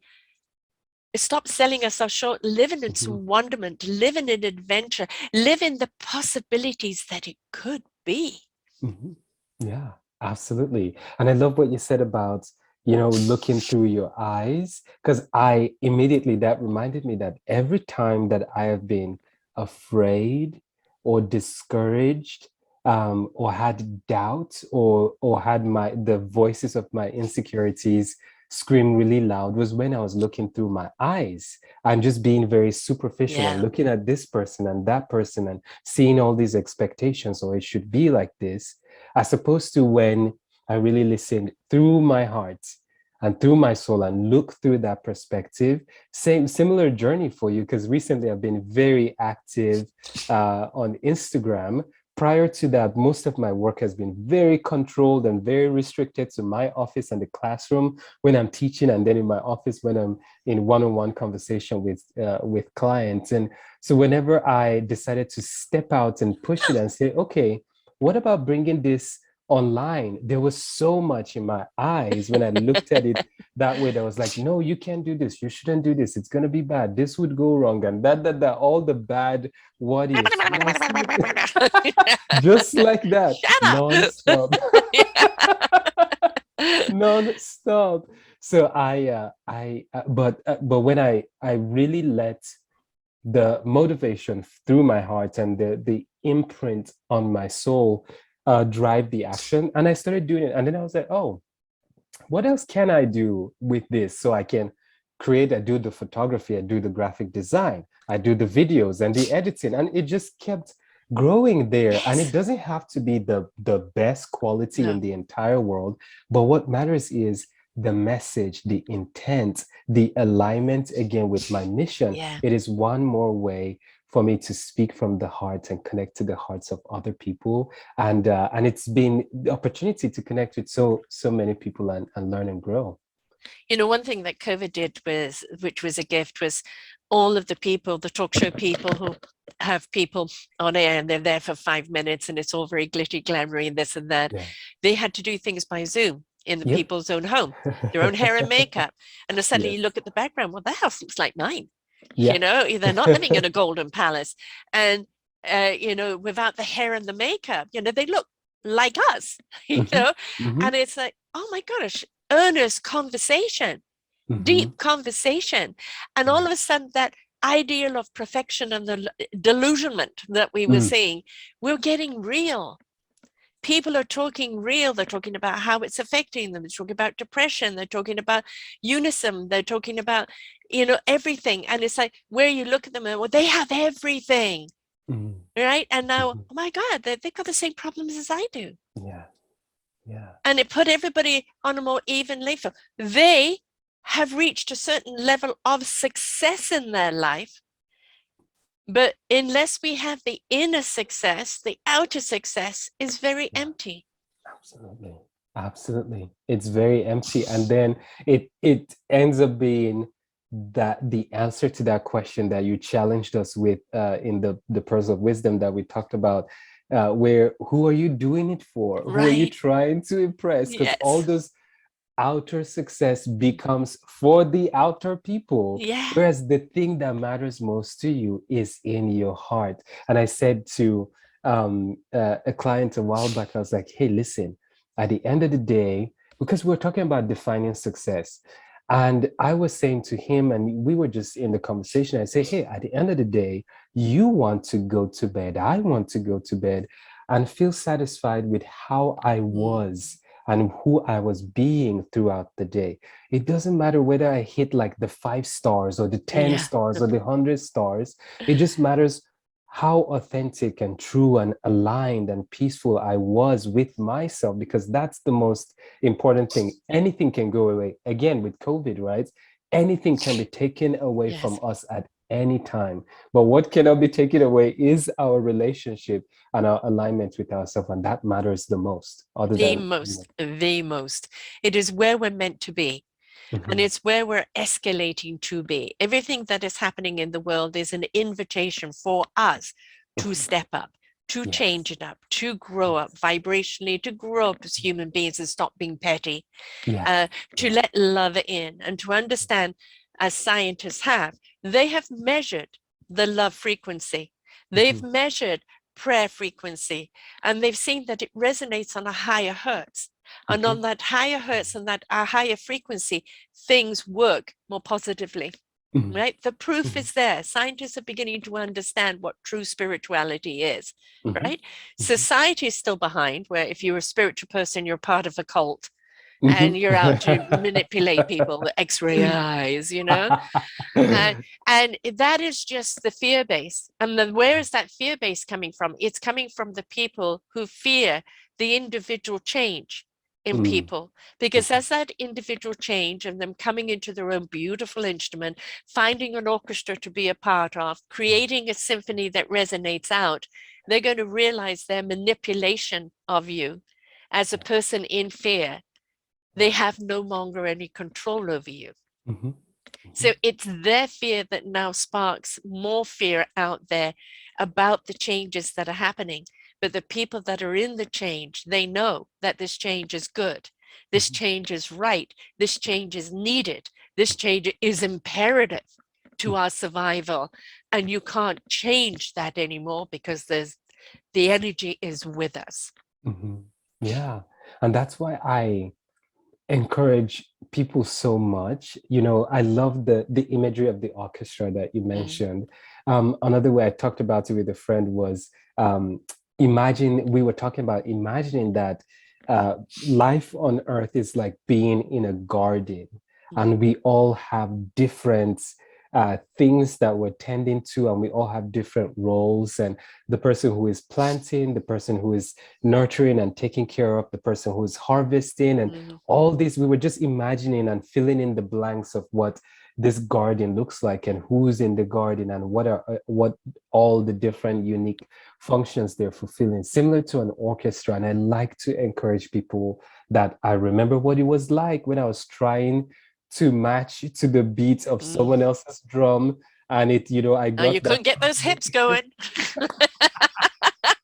stop selling ourselves short, live in its Mm-hmm. wonderment, live in an adventure, live in the possibilities that it could be. Mm-hmm. Yeah, absolutely. And I love what you said about, you know, looking through your eyes, because I immediately, that reminded me that every time that I have been afraid or discouraged, or had doubts, or had the voices of my insecurities scream really loud, was when I was looking through my eyes and just being very superficial and Yeah. looking at this person and that person and seeing all these expectations, or it should be like this, as opposed to when I really listened through my heart and through my soul and look through that perspective. Similar journey for you, because recently I've been very active on Instagram. Prior to that, most of my work has been very controlled and very restricted to my office and the classroom when I'm teaching, and then in my office when I'm in one-on-one conversation with clients. And so whenever I decided to step out and push it and say, okay, what about bringing this online? There was so much in my eyes when I looked at it that way that was like, no, you can't do this. You shouldn't do this. It's going to be bad. This would go wrong. And that, all the bad what ifs. When I see just like that, Shut up. non-stop. Non-stop. So but when I really let the motivation through my heart and the imprint on my soul drive the action, and I started doing it, and then I was like, oh, what else can I do with this? So I can create, I do the photography, I do the graphic design, I do the videos and the editing, and it just kept growing there. And it Yes. doesn't have to be the best quality No. in the entire world, but what matters is the message, the intent, the alignment again with my mission. Yeah. It is one more way for me to speak from the heart and connect to the hearts of other people, and it's been the opportunity to connect with so many people and learn and grow. You know, one thing that COVID did was, which was a gift, was all of the people, the talk show people who have people on air and they're there for 5 minutes and it's all very glitty, glamoury and this and that. Yeah. They had to do things by Zoom in the Yep. people's own home, their own hair and makeup. And then suddenly you Yes. look at the background, well, the house looks like mine. Yeah. You know, they're not living in a golden palace. And, you know, without the hair and the makeup, you know, they look like us, you Mhm. know, Mhm. and it's like, oh my gosh, earnest conversation, Mhm. deep conversation. And all Yeah. of a sudden, that ideal of perfection and the delusionment that we were Mm. seeing, we're getting real. People are talking real. They're talking about how it's affecting them. They're talking about depression. They're talking about unison. They're talking about, you know, everything. And it's like, where you look at them and, well, they have everything, Mm. right? And now, Mhm. oh my God, they've got the same problems as I do. Yeah. Yeah. And it put everybody on a more even level. They have reached a certain level of success in their life. But unless we have the inner success, the outer success is very Yeah. empty. Absolutely. Absolutely. It's very empty. And then it ends up being that the answer to that question that you challenged us with in the pearls of wisdom that we talked about, where who are you doing it for? Who are you Right. trying to impress? Because all Yes. those outer success becomes for the outer people, Yeah. whereas the thing that matters most to you is in your heart. And I said to a client a while back, I was like, hey, listen, at the end of the day, because we're talking about defining success, and I was saying to him, and we were just in the conversation, I say, hey, at the end of the day, you want to go to bed, I want to go to bed and feel satisfied with how I Mm. was and who I was being throughout the day. It doesn't matter whether I hit like the 5 stars or the 10 Yeah. stars or the 100 stars. It just matters how authentic and true and aligned and peaceful I was with myself, because that's the most important thing. Anything can go away. Again, with COVID, right? Anything can be taken away from Yes. us at any time. But what cannot be taken away is our relationship and our alignment with ourselves. And that matters the most, other The than, most, the most. It is where we're meant to be. And Mhm. it's where we're escalating to be. Everything that is happening in the world is an invitation for us to Mhm. step up, to change Yes. it up, to grow up Yes. vibrationally, to grow up as human beings and stop being petty, uh, Yes. to let love in, and to understand, as scientists have, they have measured the love frequency. They've Mhm. measured prayer frequency, and they've seen that it resonates on a higher hertz. And on Mhm. that higher hertz and that higher frequency, things work more positively. Mhm. Right? The proof Mhm. is there. Scientists are beginning to understand what true spirituality is. Mhm. Right? Mhm. Society is still behind, where if you're a spiritual person, you're part of a cult and Mhm. you're out to manipulate people with x-ray eyes, and and that is just the fear base. And then where is that fear base coming from? It's coming from the people who fear the individual change in Mm. people, because Mhm. as that individual change and them coming into their own beautiful instrument, finding an orchestra to be a part of, creating a symphony that resonates out, they're going to realize their manipulation of you as a Yeah. person in fear, they Yeah. have no longer any control over you. Mhm. So Mhm. it's their fear that now sparks more fear out there about the changes that are happening. But the people that are in the change, they know that this change is good. This Mhm. change is right. This change is needed. This change is imperative to our survival. And you can't change that anymore because the energy is with us. Mhm. Yeah. And that's why I encourage people so much. I love the imagery of the orchestra that you Mm, mentioned. Another way I talked about it with a friend was, imagine we were talking about imagining that life on earth is like being in a garden, mm, and we all have different things that we're tending to, and we all have different roles. And the person who is planting, the person who is nurturing and taking care of, the person who is harvesting, and mm, all this, we were just imagining and filling in the blanks of what this garden looks like and who's in the garden and what all the different unique functions they're fulfilling, similar to an orchestra. And I like to encourage people that I remember what it was like when I was trying to match to the beat of mm. someone else's drum, and I Now you got that couldn't get those cosmic. hips going.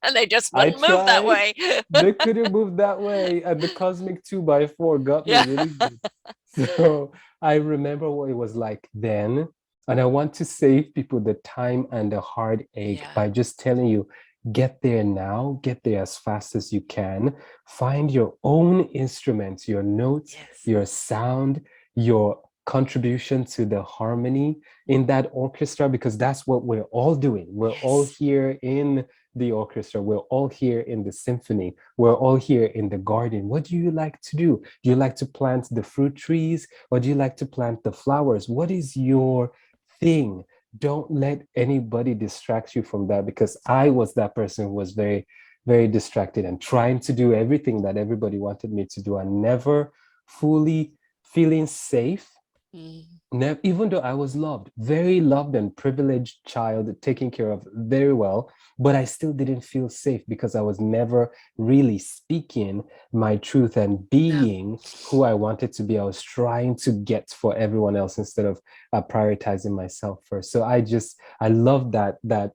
And they just I wouldn't move that tried. way. They couldn't move that way, and the cosmic 2x4 got me Yeah. really good. So I remember what it was like then, and I want to save people the time and the heartache Yeah. by just telling you, get there now, get there as fast as you can. Find your own instruments, your notes, Yes. your sound, your contribution to the harmony in that orchestra, because that's what we're all doing. We're all Yes. here in the orchestra. We're all here in the symphony. We're all here in the garden. What do you like to do? Do you like to plant the fruit trees, or do you like to plant the flowers? What is your thing? Don't let anybody distract you from that, because I was that person who was very, very distracted and trying to do everything that everybody wanted me to do, and never fully feeling safe Mm. Even though I was loved, very loved and privileged child, taken care of very well, but I still didn't feel safe because I was never really speaking my truth and No. being who I wanted to be. I was trying to get for everyone else instead of prioritizing myself first. So I love that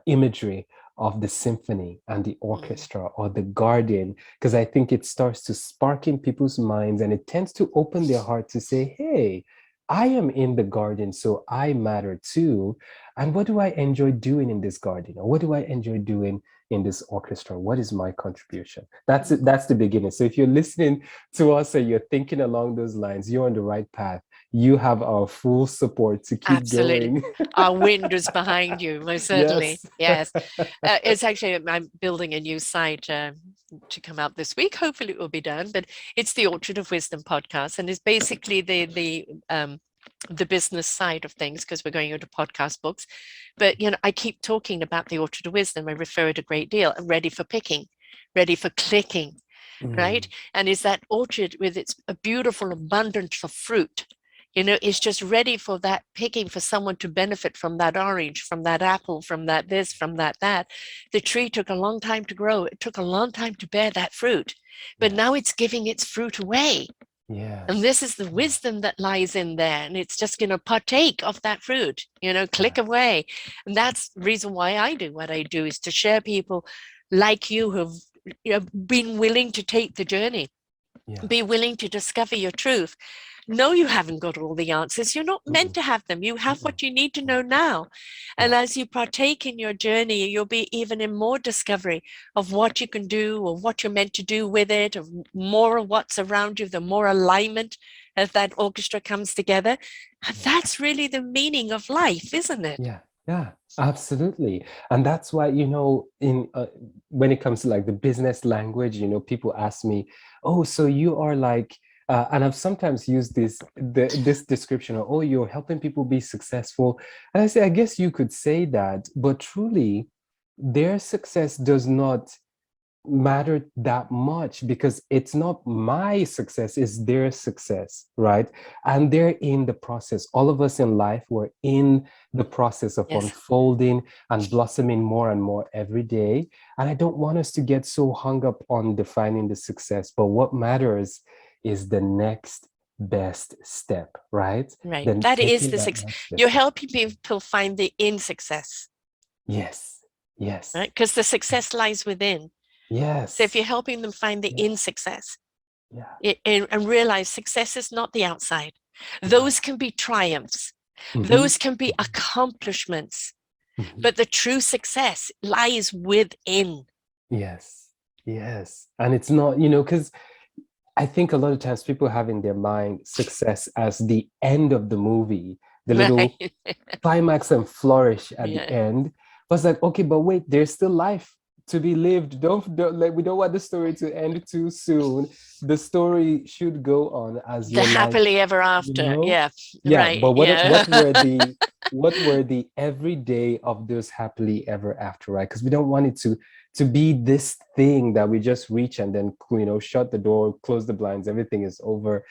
imagery of the symphony and the Mm. orchestra or the garden, because I think it starts to spark in people's minds and it tends to open their heart to say, hey, I am in the garden, so I matter too. And what do I enjoy doing in this garden? Or what do I enjoy doing in this orchestra? What is my contribution? That's it. Mm. That's the beginning. So if you're listening to us and you're thinking along those lines, you're on the right path. You have our full support to keep Absolutely. going. Our wind is behind you, most certainly. Yes. Yes. It's actually, I'm building a new site to come out this week. Hopefully it will be done, but it's the Orchard of Wisdom podcast. And it's basically the business side of things because we're going into podcast books. But, I keep talking about the Orchard of Wisdom. I refer it a great deal. I'm ready for picking, ready for clicking, right? Mm, And is that orchard with its a beautiful abundance of fruit, is just ready for that picking, for someone to benefit from that orange, from that apple, from that this, from that. The tree took a long time to grow. It took a long time to bear that fruit, but now yes. it's giving its fruit away. And Yes. this is the Yeah. wisdom that lies in there. And it's just going to partake of that fruit, click Yeah. away. And that's the reason why I do what I do, is to share people like you who've been willing to take the journey, Yeah. be willing to discover your truth. No, you haven't got all the answers. You're not meant Mm-mm. to have them. You have Mm-mm. what you need to Mm. know now. And Yeah. as you partake in your journey, you'll be even in more discovery of what you can do or what you're meant to do with it, of more of what's around you, the more alignment as that orchestra comes together. And Yeah. that's really the meaning of life, isn't it? Yeah, yeah, absolutely. And that's why, in when it comes to like the business language, people ask me, "Oh, so you are like," and I've sometimes used this description of, "Oh, you're helping people be successful." And I say, I guess you could say that, but truly, their success does not matter that much because it's not my success, it's their success, right? And they're in the process. All of us in life, we're in the process of Yes. unfolding and blossoming more and more every day. And I don't want us to get so hung up on defining the success, but what matters is the next best step, right? Right. Then That is taking the that success. next best You're step. helping people find the in success, Yes, yes, right? Because the success lies within. So if yes, you're helping them find the yeah, in success, yeah, and realize success is not the outside, yeah. those can be triumphs, Mhm, those can be mhm, accomplishments, mhm. but the true success lies within. Yes, yes. And it's not, because I think a lot of times people have in their mind success as the end of the movie, the little Right. climax and flourish at the Yeah. end. But it's like, okay, but wait, there's still life to be lived. Don't like we don't want the story to end too soon. The story should go on as The you're like, happily ever you after. know, Yeah. yeah, Right. but Yeah. what were the everyday of those happily ever after, right? Because we don't want it to be this thing that we just reach and then shut the door, close the blinds, everything is over.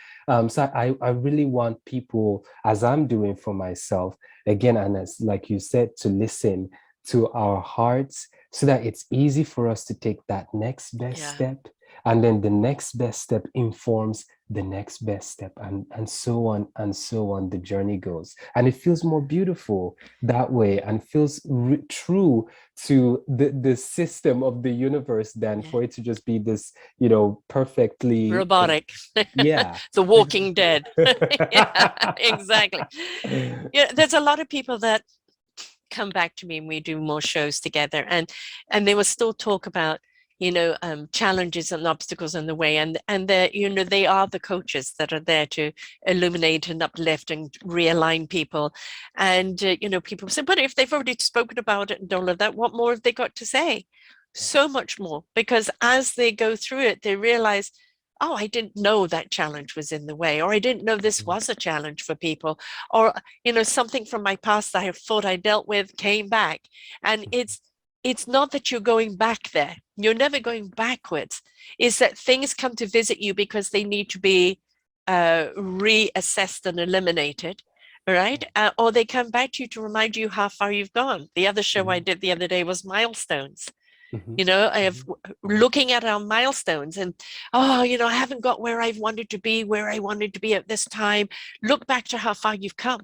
So I really want people, as I'm doing for myself, again, and as like you said, to listen to our hearts so that it's easy for us to take that next best Yeah. step. And then the next best step informs the next best step, and so on and so on the journey goes. And it feels more beautiful that way and feels true to the system of the universe than Yeah. for it to just be this, perfectly, Robotic. yeah, The Walking exactly. Dead. Yeah, exactly. Yeah, there's a lot of people that come back to me and we do more shows together, and they will still talk about challenges and obstacles in the way, and they are the coaches that are there to illuminate and uplift and realign people. And people say, but if they've already spoken about it and all of that, what more have they got to say? So much more, because as they go through it, they realize, oh, I didn't know that challenge was in the way, or I didn't know this was a challenge for people, or something from my past that I thought I dealt with came back. And it's not that you're going back there. You're never going backwards. It's that things come to visit you because they need to be reassessed and eliminated, right? Or they come back to you to remind you how far you've gone. The other show I did the other day was milestones. I have looking at our milestones and, I haven't got where I wanted to be at this time. Look back to how far you've come.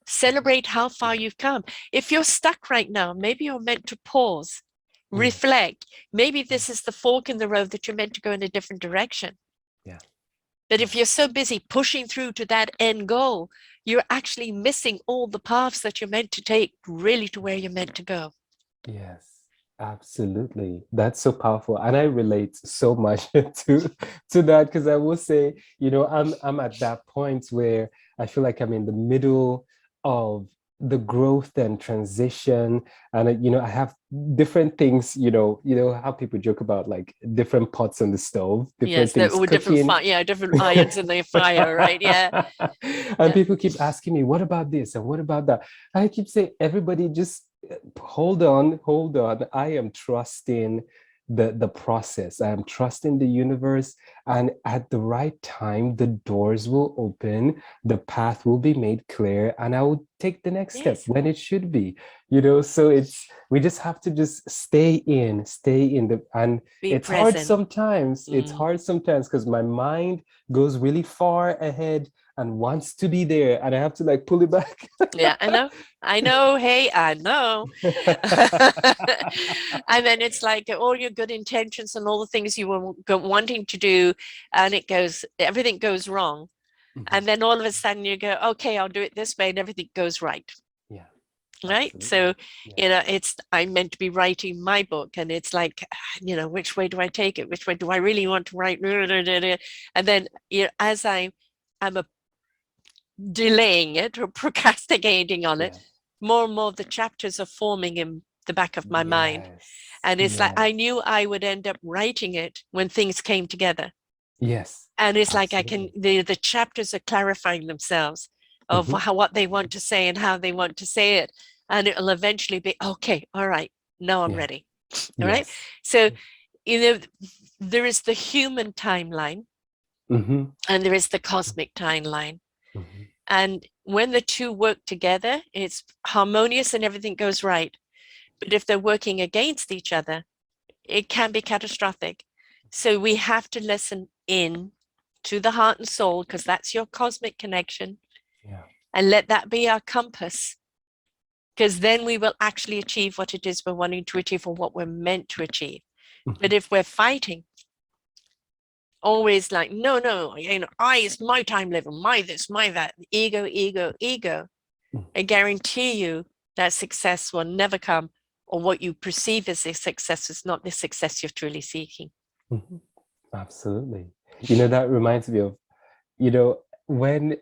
Celebrate how far you've come. If you're stuck right now, maybe you're meant to pause, reflect. Maybe this is the fork in the road that you're meant to go in a different direction. Yeah. But if you're so busy pushing through to that end goal, you're actually missing all the paths that you're meant to take really to where you're meant to go. Yes. Absolutely. That's so powerful. And I relate so much to that, because I will say, I'm at that point where I feel like I'm in the middle of the growth and transition. And I have different things, how people joke about like different pots on the stove, different Yes, there things were cooking. different irons in the fire, right? Yeah. And people keep asking me, what about this and what about that? I keep saying, everybody just hold on. I am trusting the process. I am trusting the universe, and at the right time the doors will open, the path will be made clear, and I will take the next step when it should be. So we just have to just stay in and be it's present. hard sometimes. It's hard sometimes because my mind goes really far ahead and wants to be there, and I have to like pull it back. Yeah, I know. Hey, I know. And then it's like all your good intentions and all the things you were wanting to do, and everything goes wrong. And then all of a sudden you go, okay, I'll do it this way, and everything goes right. Yeah. Right. Absolutely. So, I'm meant to be writing my book, and it's like, which way do I take it? Which way do I really want to write? And then, as I'm delaying it or procrastinating on it, more and more of the chapters are forming in the back of my mind. And it's like, I knew I would end up writing it when things came together. Yes. And it's like the chapters are clarifying themselves of what they want to say and how they want to say it. And it'll eventually be, okay, all right, now I'm ready. All right. So, there is the human timeline and there is the cosmic timeline. And when the two work together, it's harmonious and everything goes right. But if they're working against each other, it can be catastrophic. So we have to listen in to the heart and soul, because that's your cosmic connection. And let that be our compass, because then we will actually achieve what it is we're wanting to achieve or what we're meant to achieve. But if we're fighting, always like, no, it's my time level, my this, my that, ego, I guarantee you that success will never come, or what you perceive as a success is not the success you're truly seeking. Absolutely. That reminds me of, when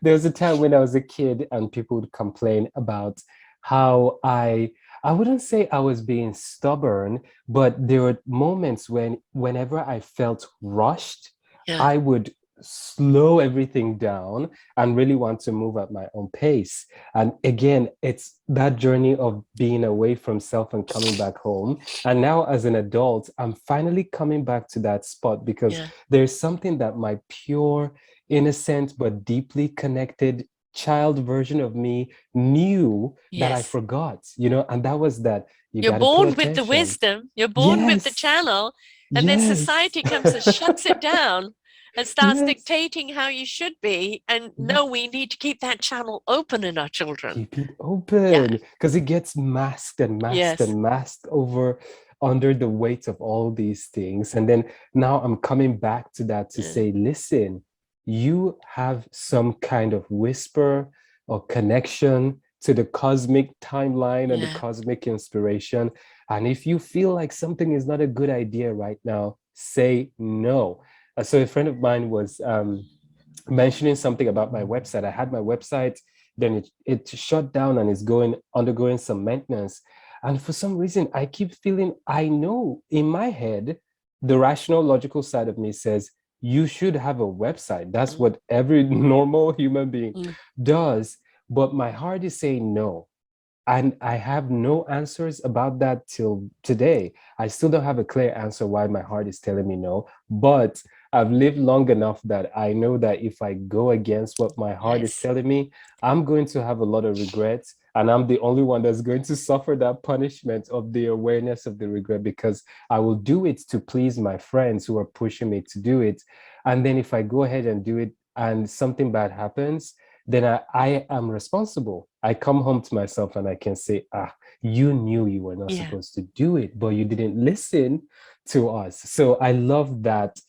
there was a time when I was a kid and people would complain about how I wouldn't say I was being stubborn, but there were moments whenever I felt rushed, I would slow everything down and really want to move at my own pace. And again, it's that journey of being away from self and coming back home. And now as an adult, I'm finally coming back to that spot, because there's something that my pure, innocent, but deeply connected child version of me knew that I forgot, and that was that you're born with the wisdom, you're born with the channel, and then society comes and shuts it down and starts dictating how you should be. And no, we need to keep that channel open in our children. Keep it open, because it gets masked and masked and masked under the weight of all these things. And then now I'm coming back to that to say, listen, you have some kind of whisper or connection to the cosmic timeline and the cosmic inspiration. And if you feel like something is not a good idea right now, say no. So a friend of mine was mentioning something about my website. I had my website, then it shut down and is undergoing some maintenance. And for some reason, I keep feeling, I know in my head, the rational, logical side of me says, you should have a website. That's what every normal human being does. But my heart is saying no. And I have no answers about that till today. I still don't have a clear answer why my heart is telling me no. But I've lived long enough that I know that if I go against what my heart is Yes. telling me, I'm going to have a lot of regrets. And I'm the only one that's going to suffer that punishment of the awareness of the regret, because I will do it to please my friends who are pushing me to do it. And then if I go ahead and do it and something bad happens, then I am responsible. I come home to myself and I can say, you knew you were not Yeah. supposed to do it, but you didn't listen to us. So I love that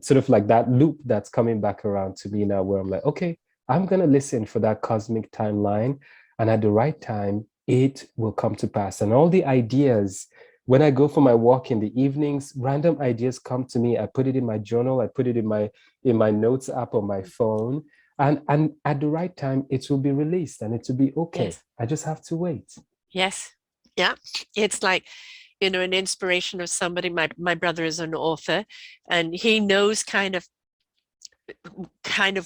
sort of like that loop that's coming back around to me now, where I'm like, okay, I'm going to listen for that cosmic timeline. And at the right time, it will come to pass. And all the ideas, when I go for my walk in the evenings, random ideas come to me. I put it in my journal, I put it in my notes app on my phone. And at the right time, it will be released and it will be okay. Yes. I just have to wait. Yes. Yeah. It's like, an inspiration of somebody. My brother is an author, and he knows kind of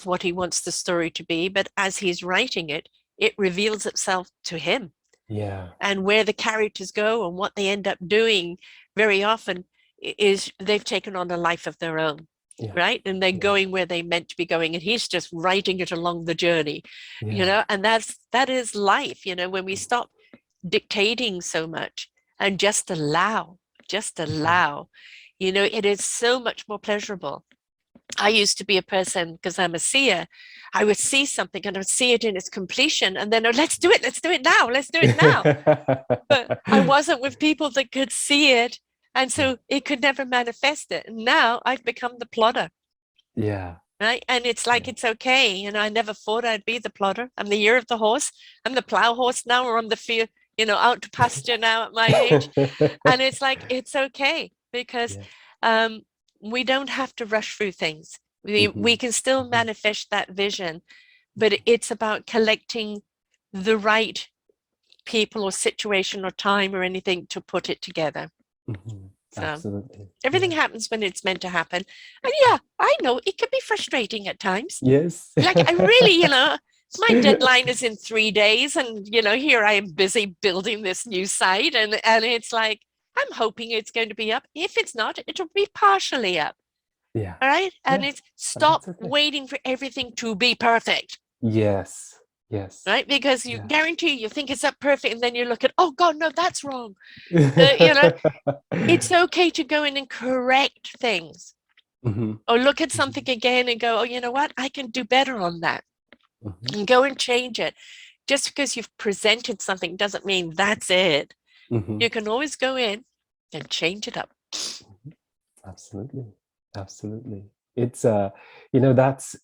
what he wants the story to be, but as he's writing it, it reveals itself to him. Yeah. And where the characters go and what they end up doing very often is they've taken on a life of their own, Yeah. right? And they're Yeah. going where they meant to be going, and he's just writing it along the journey, Yeah. and that is life, when we stop dictating so much and just allow, it is so much more pleasurable. I used to be a person, because I'm a seer, I would see something and I would see it in its completion, and then, oh, let's do it now, let's do it now. But I wasn't with people that could see it, and Yeah. so it could never manifest it. And now I've become the plodder, Yeah. right? And it's like, Yeah. it's okay. I never thought I'd be the plodder. I'm the year of the horse. I'm the plow horse now, or I'm the field, out to pasture now at my age. And it's like, it's okay, because Yeah. um, we don't have to rush through things. We Mhm. can still Mhm. manifest that vision, but it's about collecting the right people or situation or time or anything to put it together. Mhm. So Absolutely. everything Yeah. happens when it's meant to happen. And yeah, I know it can be frustrating at times. Yes. Like, I really, my deadline is in 3 days, and here I am busy building this new site, and it's like, I'm hoping it's going to be up. If it's not, it'll be partially up. Yeah. All right. And Yeah. it's And stop that's okay. waiting for everything to be perfect. Yes. Yes. Right. Because you Yeah. guarantee you think it's up perfect, and then you look at, oh God, no, that's wrong. It's okay to go in and correct things, Mhm. or look at something Mhm. again and go, oh, you know what? I can do better on that, Mhm. and go and change it. Just because you've presented something doesn't mean that's it. Mhm. You can always go in and change it up. Mhm. Absolutely. Absolutely. It's that's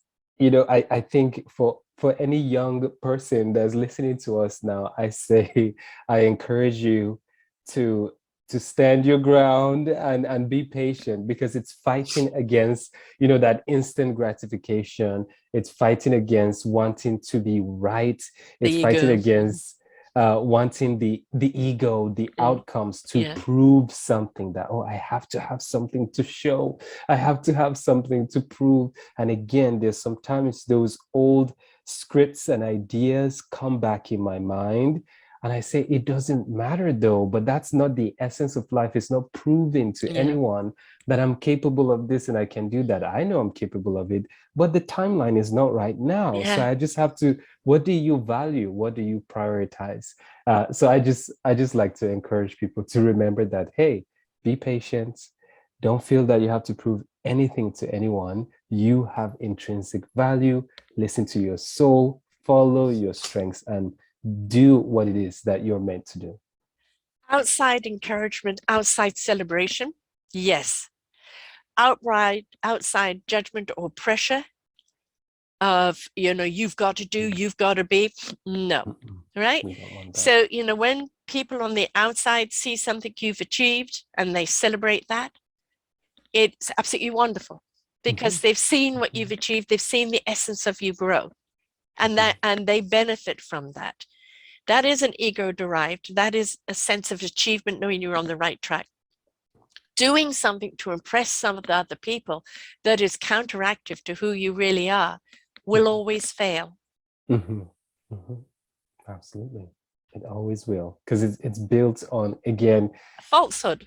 I think for any young person that's listening to us now, I say I encourage you to stand your ground and be patient, because it's fighting against, that instant gratification. It's fighting against wanting to be right. The It's fighting ego. against wanting the ego, the Mm, outcomes, to yeah. prove something, that, oh, I have to have something to show. I have to have something to prove. And again, there's sometimes those old scripts and ideas come back in my mind. And I say, it doesn't matter though, but that's not the essence of life. It's not proving to Yeah. anyone that I'm capable of this and I can do that. I know I'm capable of it, but the timeline is not right now. So Yeah. I just have to, what do you value? What do you prioritize? So I just like to encourage people to remember that, hey, be patient. Don't feel that you have to prove anything to anyone. You have intrinsic value. Listen to your soul, follow your strengths, and do what it is that you're meant to do. Outside encouragement, outside celebration. Yes. Outright, outside judgment or pressure of, you've got to do, you've got to be. No. Mm-mm. Right. We don't want that. So, when people on the outside see something you've achieved and they celebrate that, it's absolutely wonderful, Mhm. because they've seen what Mhm. you've achieved. They've seen the essence of you grow, and Mhm. they benefit from that. That isn't ego derived. That is a sense of achievement, knowing you're on the right track. Doing something to impress some of the other people that is counteractive to who you really are will Mhm. always fail. Mhm. Mhm. Absolutely. It always will, because it's built on, again, Falsehood.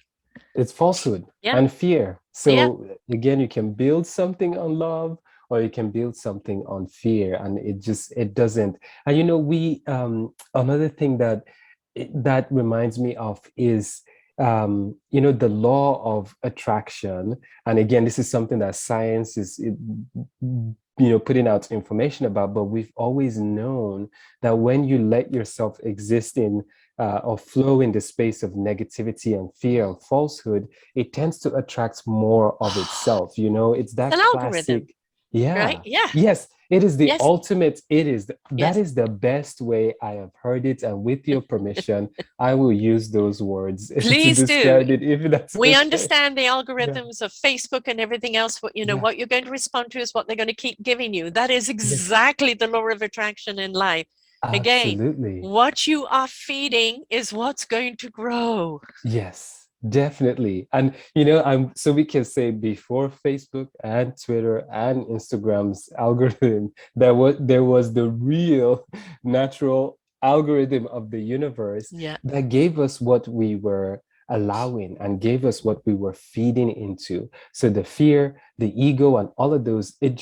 it's falsehood Yeah. and fear. Yeah. So again, you can build something on love, or you can build something on fear, and it doesn't. And we another thing that reminds me of is the law of attraction. And again, this is something that science is putting out information about, but we've always known that when you let yourself exist in or flow in the space of negativity and fear and falsehood, it tends to attract more of itself. It's It's that an algorithm, classic. right? Yeah. Yeah. Yes, it is the Yes. ultimate. That Yes. is the best way I have heard it. And with your permission, I will use those words to Please do. describe it, if that's We okay. understand the Yeah. algorithms of Facebook and everything else. Yeah. What you're going to respond to is what they're going to keep giving you. That is Yes. exactly the law of attraction in life. Again, Absolutely. what you are feeding is what's going to grow. Yes, definitely. And I'm so we can say before Facebook and Twitter and Instagram's algorithm, there was the real natural algorithm of the universe Yeah. that gave us what we were allowing and gave us what we were feeding into. So the fear, the ego, and all of those, it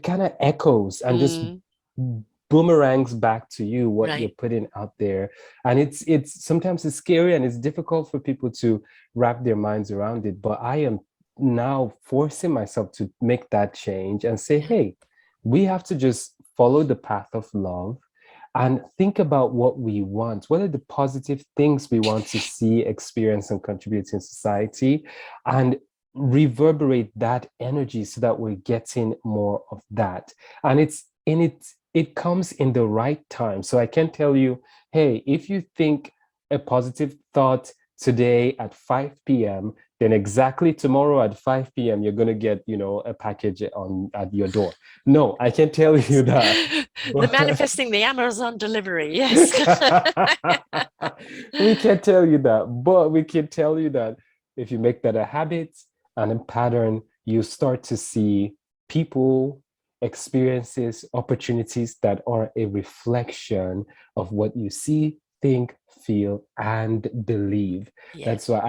kind of echoes and just Mm, boomerangs back to you what you're right. putting out there. And it's sometimes it's scary and it's difficult for people to wrap their minds around it, but I am now forcing myself to make that change and say, Yeah. hey, we have to just follow the path of love and think about what we want. What are the positive things we want to see, experience, and contribute in society, and reverberate that energy so that we're getting more of that. And it comes in the right time. So I can tell you, hey, if you think a positive thought today at 5 p.m., then exactly tomorrow at 5 p.m., you're going to get, a package on at your door. No, I can tell you Yes. that. The manifesting the Amazon delivery. Yes. We can't tell you that, but we can tell you that if you make that a habit and a pattern, you start to see people, experiences, opportunities that are a reflection of what you see, think, feel, and believe. That's Yes. why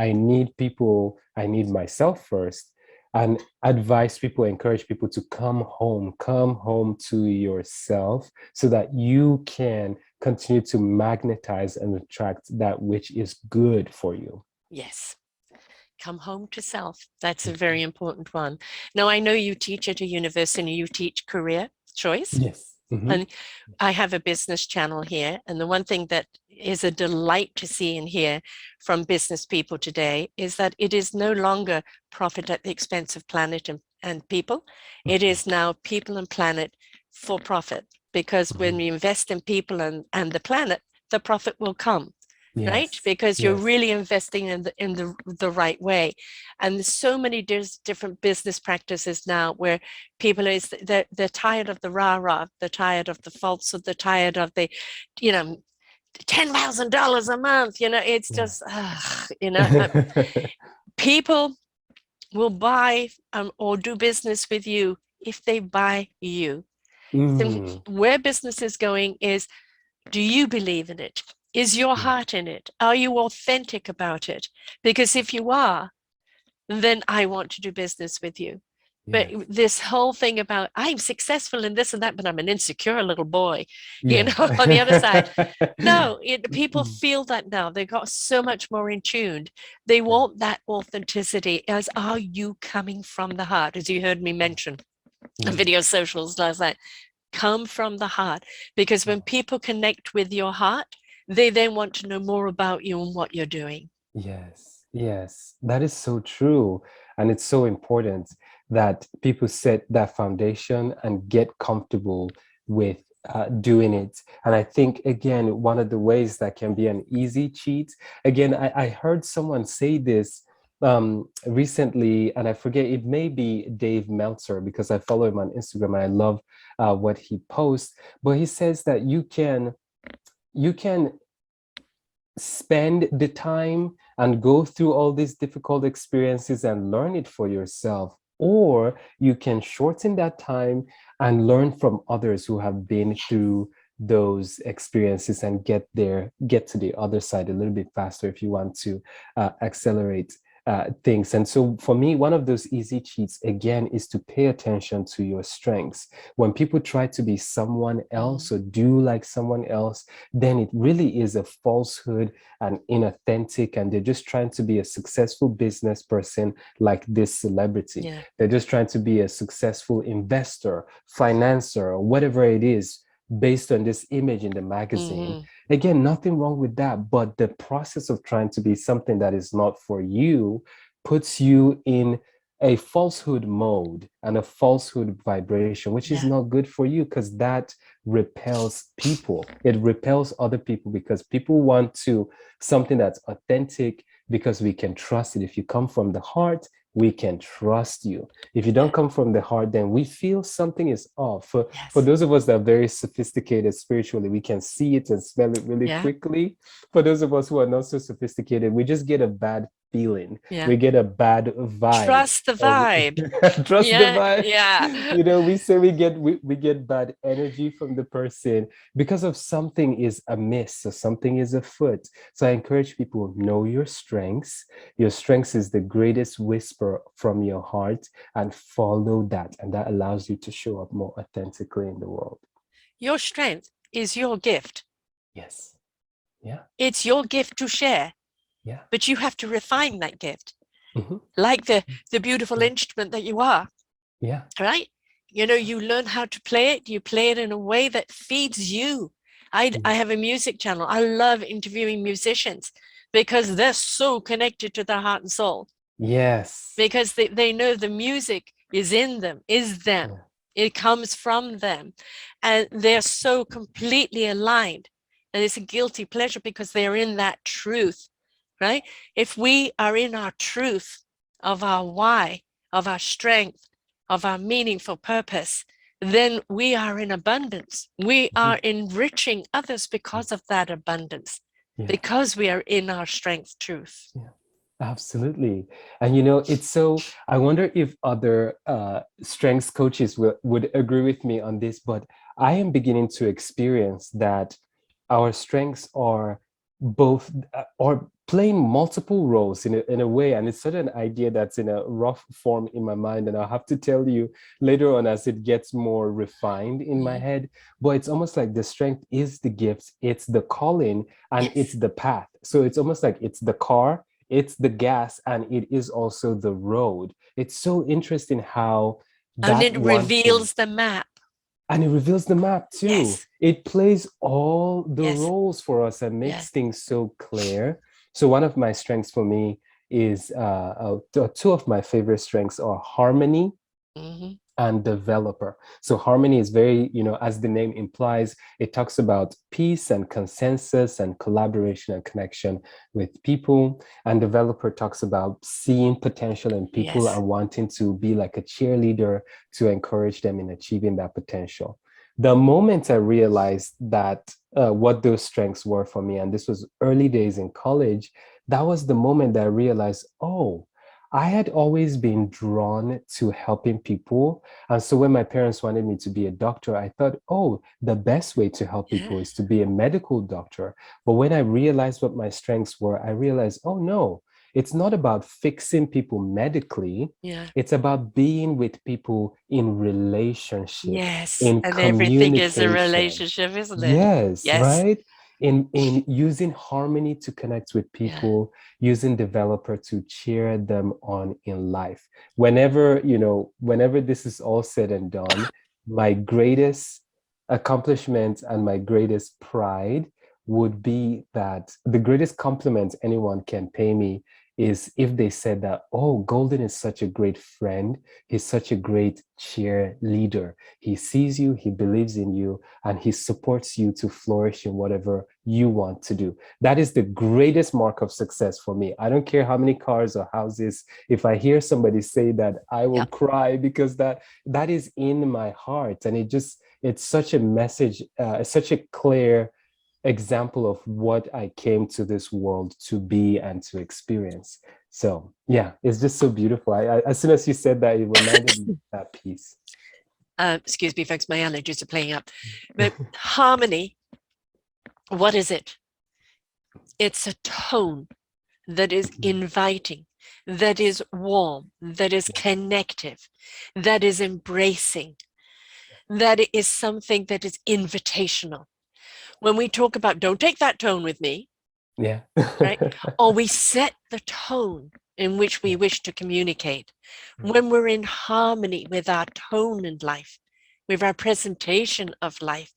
I need myself first, and advise people, encourage people to come home to yourself so that you can continue to magnetize and attract that which is good for you. Yes. Come home to self. That's a very important one. Now, I know you teach at a university, you teach career choice. Yes. Mm-hmm. And I have a business channel here. And the one thing that is a delight to see and hear from business people today is that it is no longer profit at the expense of planet and people. It is now people and planet for profit. Because when Mm-hmm. we invest in people and the planet, the profit will come, right? Yes. Because you're Yes. really investing in the right way. And there's so many different business practices now where people they're tired of the rah-rah, they're tired of the falsehood, they're tired of the, you know, $10,000 a month. It's Yeah. just, people will buy or do business with you if they buy you. So Mm. where business is going is, do you believe in it? Is your Yeah. heart in it? Are you authentic about it? Because if you are, then I want to do business with you. But Yes. this whole thing about I'm successful in this and that, but I'm an insecure little boy, Yeah. on the other side. No, people Mm. feel that now. They got so much more in tuned. They Yeah. want that authenticity. As are you coming from the heart? As you heard me mention on Mm. video socials last night, come from the heart. Because when Yes. people connect with your heart, they then want to know more about you and what you're doing. Yes, yes, that is so true. And it's so important that people set that foundation and get comfortable with doing it. And I think, again, one of the ways that can be an easy cheat, again, I heard someone say this recently, and I forget, it may be Dave Meltzer because I follow him on Instagram and I love what he posts. But he says that you can spend the time and go through all these difficult experiences and learn it for yourself, or you can shorten that time and learn from others who have been through those experiences and get to the other side a little bit faster if you want to accelerate things. And so for me, one of those easy cheats, again, is to pay attention to your strengths. When people try to be someone else or do like someone else, then it really is a falsehood and inauthentic. And they're just trying to be a successful business person like this celebrity. Yeah. They're just trying to be a successful investor, financer, or whatever it is based on this image in the magazine. Again, nothing wrong with that, but the process of trying to be something that is not for you puts you in a falsehood mode and a falsehood vibration, which is Yeah. not good for you, because that repels people. It repels other people because people want to something that's authentic, because we can trust it. If you come from the heart, we can trust you. If you don't come from the heart, then we feel something is off. For those of us that are very sophisticated spiritually, we can see it and smell it really quickly. For those of us who are not so sophisticated, we just get a bad feeling. We get a bad vibe. Trust the vibe. Trust the vibe. Yeah. You know, we say we get bad energy from the person because of something is amiss or something is afoot. So I encourage people, know your strengths. Your strengths is the greatest whisper from your heart, and follow that. And that allows you to show up more authentically in the world. Your strength is your gift. Yes. Yeah. It's your gift to share. Yeah. But you have to refine that gift. Like the beautiful instrument that you are. Yeah. Right? You know, you learn how to play it. You play it in a way that feeds you. I have a music channel. I love interviewing musicians because they're so connected to their heart and soul. Yes. Because they know the music is in them, is them. Yeah. It comes from them. And they're so completely aligned. And it's a guilty pleasure because they're in that truth, right? If we are in our truth of our why, of our strength, of our meaningful purpose, then we are in abundance. We are enriching others because of that abundance, because we are in our strength truth. Yeah. Absolutely. And you know, it's so, I wonder if other strengths coaches would agree with me on this, but I am beginning to experience that our strengths are both or playing multiple roles in a way. And it's sort of an idea that's in a rough form in my mind. And I'll have to tell you later on as it gets more refined in my head. But it's almost like the strength is the gift, it's the calling, and it's the path. So it's almost like it's the car, it's the gas, and it is also the road. It's so interesting how and that it reveals the map. And it reveals the map too. Yes. It plays all the roles for us and makes things so clear. So one of my strengths for me is two of my favorite strengths are harmony and developer. So harmony is very, you know, as the name implies, it talks about peace and consensus and collaboration and connection with people. And developer talks about seeing potential in people and wanting to be like a cheerleader to encourage them in achieving that potential. The moment I realized that what those strengths were for me, and this was early days in college, that was the moment that I realized, oh, I had always been drawn to helping people. And so when my parents wanted me to be a doctor, I thought, oh, the best way to help people is to be a medical doctor. But when I realized what my strengths were, I realized, oh, no, it's not about fixing people medically. It's about being with people in relationship, in and everything is a relationship, isn't it? Yes, right? In using harmony to connect with people, using developer to cheer them on in life. Whenever, you know, whenever this is all said and done, my greatest accomplishment and my greatest pride would be that the greatest compliment anyone can pay me is if they said that, oh, Golden is such a great friend. He's such a great cheerleader. He sees you, he believes in you, and he supports you to flourish in whatever you want to do. That is the greatest mark of success for me. I don't care how many cars or houses. If I hear somebody say that, I will cry, because that is in my heart. And it's such a message, such a clear example of what I came to this world to be and to experience. So yeah, it's just so beautiful. I as soon as you said that, it reminded me of that piece. Excuse me, folks, my allergies are playing up. But harmony, what is it? It's a tone that is inviting. that is warm, that is Yeah. connective, that is embracing, that is something that is invitational. When we talk about, don't take that tone with me, Yeah. right? Or we set the tone in which we Yeah. wish to communicate. Yeah. When we're in harmony with our tone in life, with our presentation of life,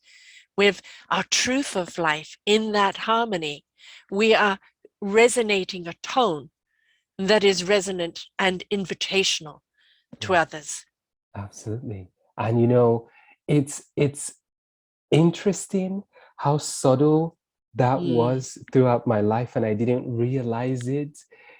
with our truth of life, in that harmony, we are resonating a tone that is resonant and invitational to Yeah. others. Absolutely. And it's interesting how subtle that Mm, was throughout my life, and I didn't realize it.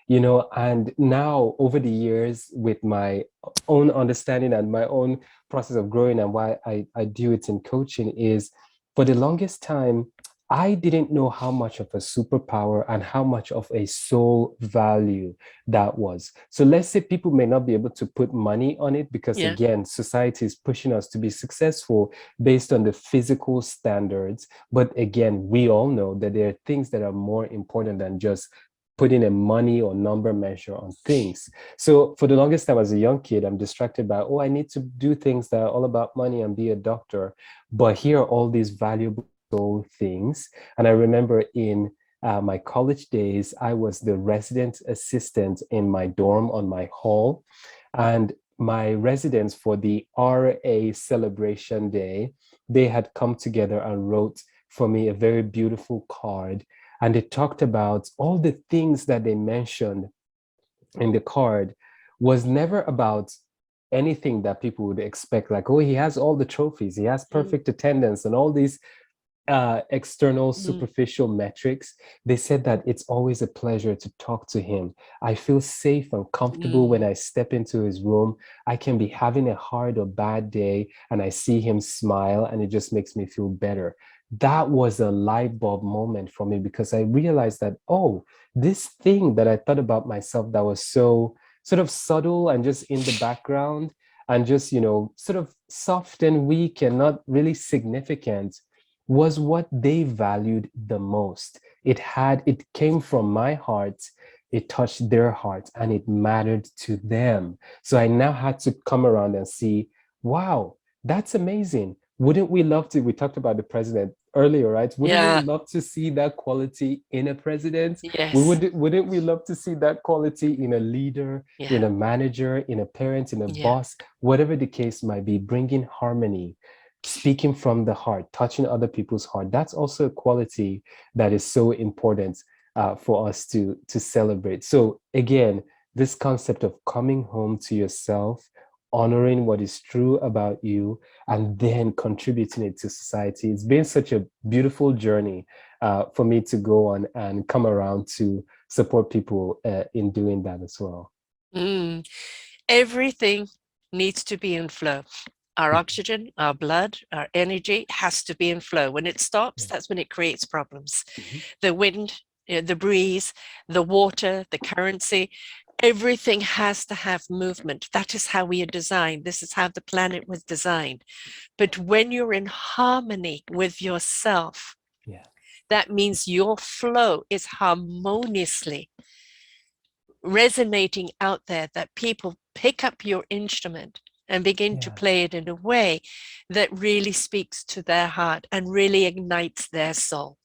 And now over the years, with my own understanding and my own process of growing, and why I do it in coaching, is for the longest time I didn't know how much of a superpower and how much of a soul value that was. So let's say people may not be able to put money on it because, yeah, again, society is pushing us to be successful based on the physical standards. But again, we all know that there are things that are more important than just putting a money or number measure on things. So for the longest time as a young kid, I'm distracted by, oh, I need to do things that are all about money and be a doctor. But here are all these valuable soul things. And I remember in my college days, I was the resident assistant in my dorm on my hall. And my residents, for the RA celebration day, they had come together and wrote for me a very beautiful card. And they talked about all the things that they mentioned in the card was never about anything that people would expect, like, oh, he has all the trophies, he has mm, perfect attendance, and all these external mm, superficial metrics. They said that it's always a pleasure to talk to him. I feel safe and comfortable when mm, I step into his room. I can be having a hard or bad day and I see him smile, and it just makes me feel better. That was a light bulb moment for me, because I realized that, oh, this thing that I thought about myself that was so sort of subtle and just in the background and just, sort of soft and weak and not really significant, was what they valued the most. It came from my heart, it touched their heart, and it mattered to them. So I now had to come around and see, wow, that's amazing. Wouldn't we love to? We talked about the president earlier, right? Wouldn't we yeah, love to see that quality in a president? yes, Wouldn't we love to see that quality in a leader, yeah, in a manager, in a parent, in a yeah. boss, whatever the case might be, bringing harmony, speaking from the heart, touching other people's heart? That's also a quality that is so important for us to celebrate. So again, this concept of coming home to yourself, honoring what is true about you, and then contributing it to society. It's been such a beautiful journey for me to go on and come around to support people in doing that as well. Mm. Everything needs to be in flow. Our oxygen, our blood, our energy has to be in flow. When it stops, Yeah. that's when it creates problems. Mhm. The wind, the breeze, the water, the currency, everything has to have movement. That is how we are designed. This is how the planet was designed. But when you're in harmony with yourself, Yeah. that means your flow is harmoniously resonating out there, that people pick up your instrument and begin to Yeah. play it in a way that really speaks to their heart and really ignites their soul,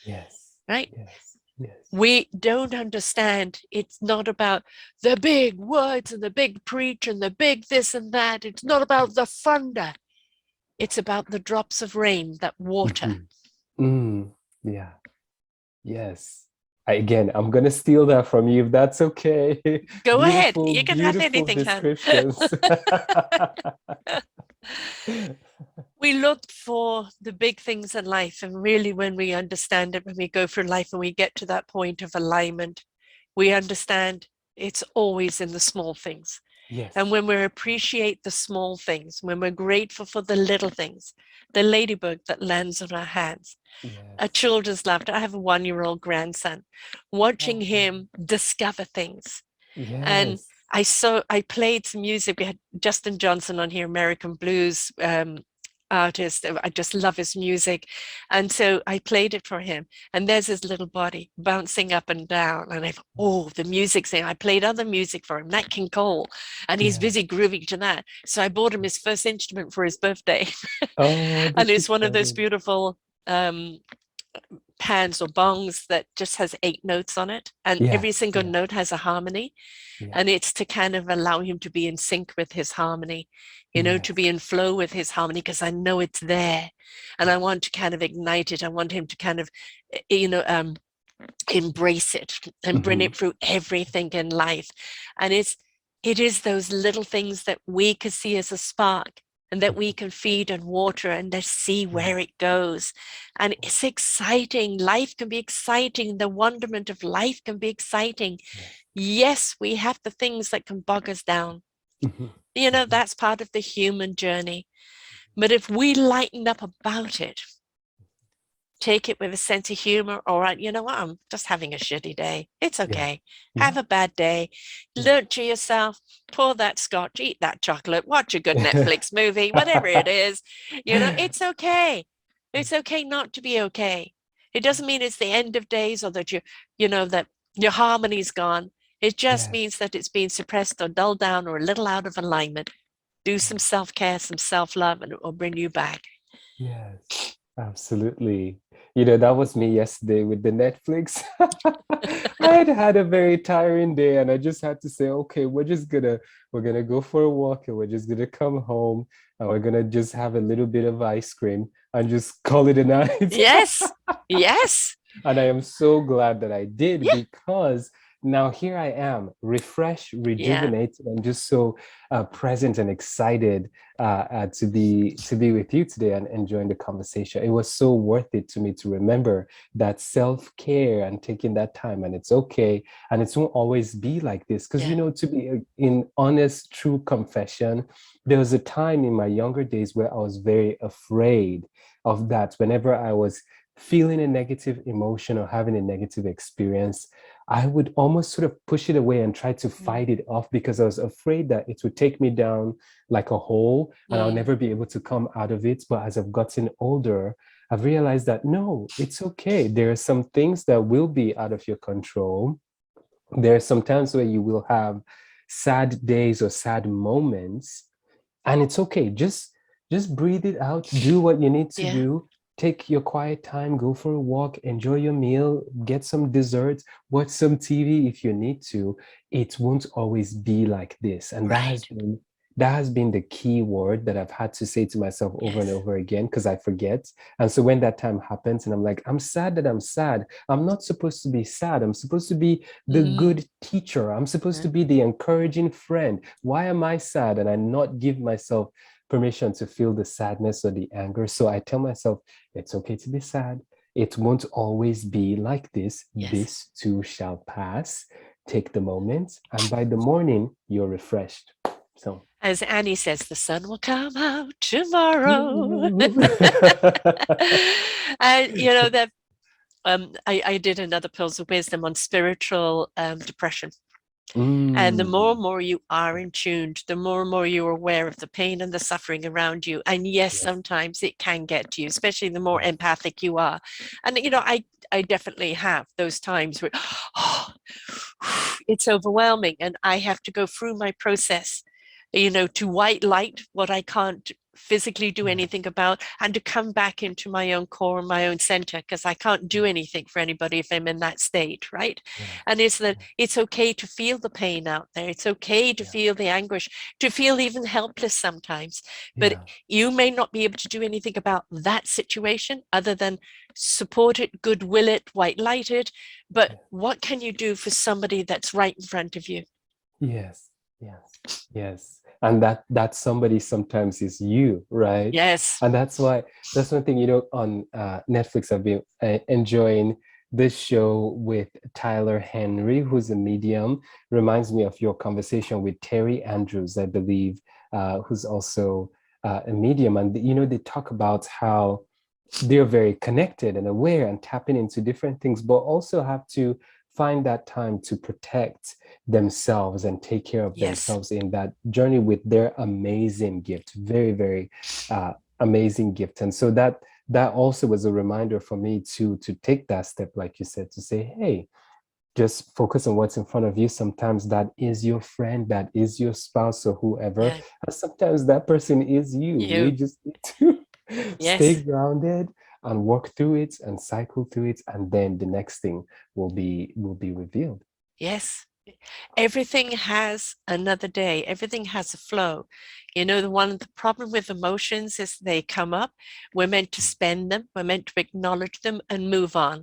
Yes. right? Yes. Yes. We don't understand. It's not about the big words and the big preach and the big this and that. It's not about the thunder. It's about the drops of rain that water. Mhm. Yeah. Yes. Again, I'm gonna steal that from you if that's okay. Go ahead. Beautiful, You can have beautiful anything, hon. descriptions. We look for the big things in life, and really, when we understand it, when we go through life and we get to that point of alignment, we understand it's always in the small things. And Yes. when we appreciate the small things, when we're grateful for the little things, the ladybug that lands on our hands, a Yes. children's laughter. I have a 1-year-old grandson, watching Oh, him discover things. And yes. I played some music. We had Justin Johnson on here, American Blues artist. I just love his music. And so I played it for him. And there's his little body bouncing up and down. And I thought, oh, the music's there. I played other music for him, Nat King Cole, and he's Yeah. busy grooving to that. So I bought him his first instrument for his birthday. Oh, And this it's is one of those funny. beautiful pans or bongs that just has 8 notes on it. And Yeah, every single yeah, note has a harmony. yeah, And it's to kind of allow him to be in sync with his harmony, to yes, be in flow with his harmony, because I know it's there. And I yeah, want to kind of ignite it. I want him to kind of, embrace it and bring hmm, it through everything in life. And it is those little things that we can see as a spark and that we can feed and water and just see yeah, where it goes. And it's exciting. Life can be exciting. The wonderment of life can be exciting. yes, Yes, we have the things that can bog us down. hmm, hmm, That's part of the human journey. But if we lighten up about it, take it with a sense of humor. All right, you know what? I'm just having a shitty day. It's yeah, okay. Have yeah, a bad day. yeah. Learn to yourself, pour that scotch, eat that chocolate, watch a good Netflix movie, whatever it is. It's okay. It's okay not to be okay. It doesn't mean it's the end of days or that that your harmony's gone. It just Yes, means that it's been suppressed or dulled down or a little out of alignment. Do some self-care, some self-love, and it will bring you back. yes, absolutely. That was me yesterday with the Netflix. I had had a very tiring day and I just had to say, okay, we're gonna go for a walk and we're just gonna come home and we're gonna just have a little bit of ice cream and just call it a night. Yes. Yes. And I am so glad that I did Yeah. because now here I am, refreshed, Yeah. rejuvenated, and just so present and excited to be with you today and enjoying the conversation. It was so worth it to me to remember that self-care and taking that time, and it's okay, and it won't always be like this. Because Yeah. to be in honest, true confession, there was a time in my younger days where I was very afraid of that. Whenever I was feeling a negative emotion or having a negative experience, I would almost sort of push it away and try to Mm. fight it off because I was afraid that it would take me down like a hole and I'll Mm. never be able to come out of it. But as I've gotten older, I've realized that no, it's okay. There are some things that will be out of your control. There are some times where you will have sad days or sad moments, and it's okay. Just breathe it out, do what you need to Yeah. do, take your quiet time, go for a walk, enjoy your meal, get some desserts, watch some TV if you need to. It won't always be like this, and that has Right. been that has been the key word that I've had to say to myself over and Yes. over again because I forget. And so when that time happens and I'm like, I'm sad that I'm sad, I'm not supposed to be sad. I'm supposed to be the Mm. good teacher. I'm supposed Yeah. to be the encouraging friend. Why am I sad? And I not give myself permission to feel the sadness or the anger. So I tell myself, it's okay to be sad. It won't always be like this. Yes. This too shall pass. Take the moment, and by the morning, you're refreshed. So, As Annie says, the sun will come out tomorrow. And that I did another Pills of Wisdom on spiritual depression. And the more and mm, more you are in tune, the more and more you're aware of the pain and the suffering around you. And yes, yes, sometimes it can get to you, especially the more yes, empathic you are. And I definitely have those times where oh, it's overwhelming, and I have to go through my process, to white light what I can't physically do yes, anything about, and to come back into my own core, my own center, because I can't do yes, anything for anybody if I'm in that state, right? yes, And it's that yes, it's okay to feel the pain out there. It's okay to yeah, feel the anguish, to feel even helpless sometimes. But yeah, you may not be able to do anything about that situation other than support it, goodwill it, white light it. But yes. what can you do for somebody that's right in front of you? Yes, yes, yes. And that somebody sometimes is you, right? Yes. And that's one thing, on Netflix, I've been enjoying this show with Tyler Henry, who's a medium. Reminds me of your conversation with Terry Andrews, I believe, who's also a medium. And, they talk about how they're very connected and aware and tapping into different things, but also have to find that time to protect themselves and take care of Yes. themselves in that journey with their amazing gift. Very, very amazing gift. And so that also was a reminder for me to take that step, like you said, to say, hey, just focus on what's in front of you. Sometimes that is your friend, that is your spouse or whoever. Yeah. And sometimes that person is you. We You. just need to stay Yes. grounded and work through it and cycle through it. And then the next thing will be revealed. Yes. Everything has another day. Everything has a flow. The problem with emotions is they come up. We're meant to spend them. We're meant to acknowledge them and move on.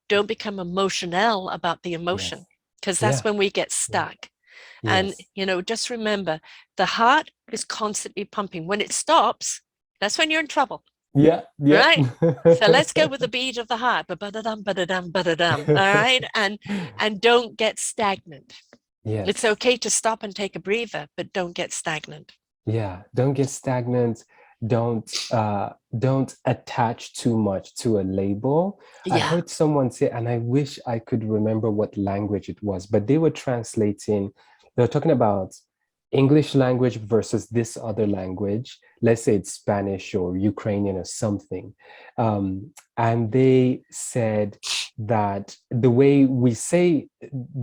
Don't become emotional about the emotion, Yes. because that's Yeah. when we get Yeah. stuck. And, Yes. just remember, the heart is constantly pumping. When it stops, that's when you're in trouble, Yeah. Yeah. right? So let's go with the beat of the heart. Ba-da-dum, ba-da-dum, ba-da-dum. All right. And don't get stagnant. It's Yes. okay to stop and take a breather, but don't get stagnant. Yeah, don't get stagnant. Don't attach too much to a label. I Yeah. heard someone say, and I wish I could remember what language it was, but they were translating, they were talking about English language versus this other language. Let's say it's Spanish or Ukrainian or something. And they said that the way we say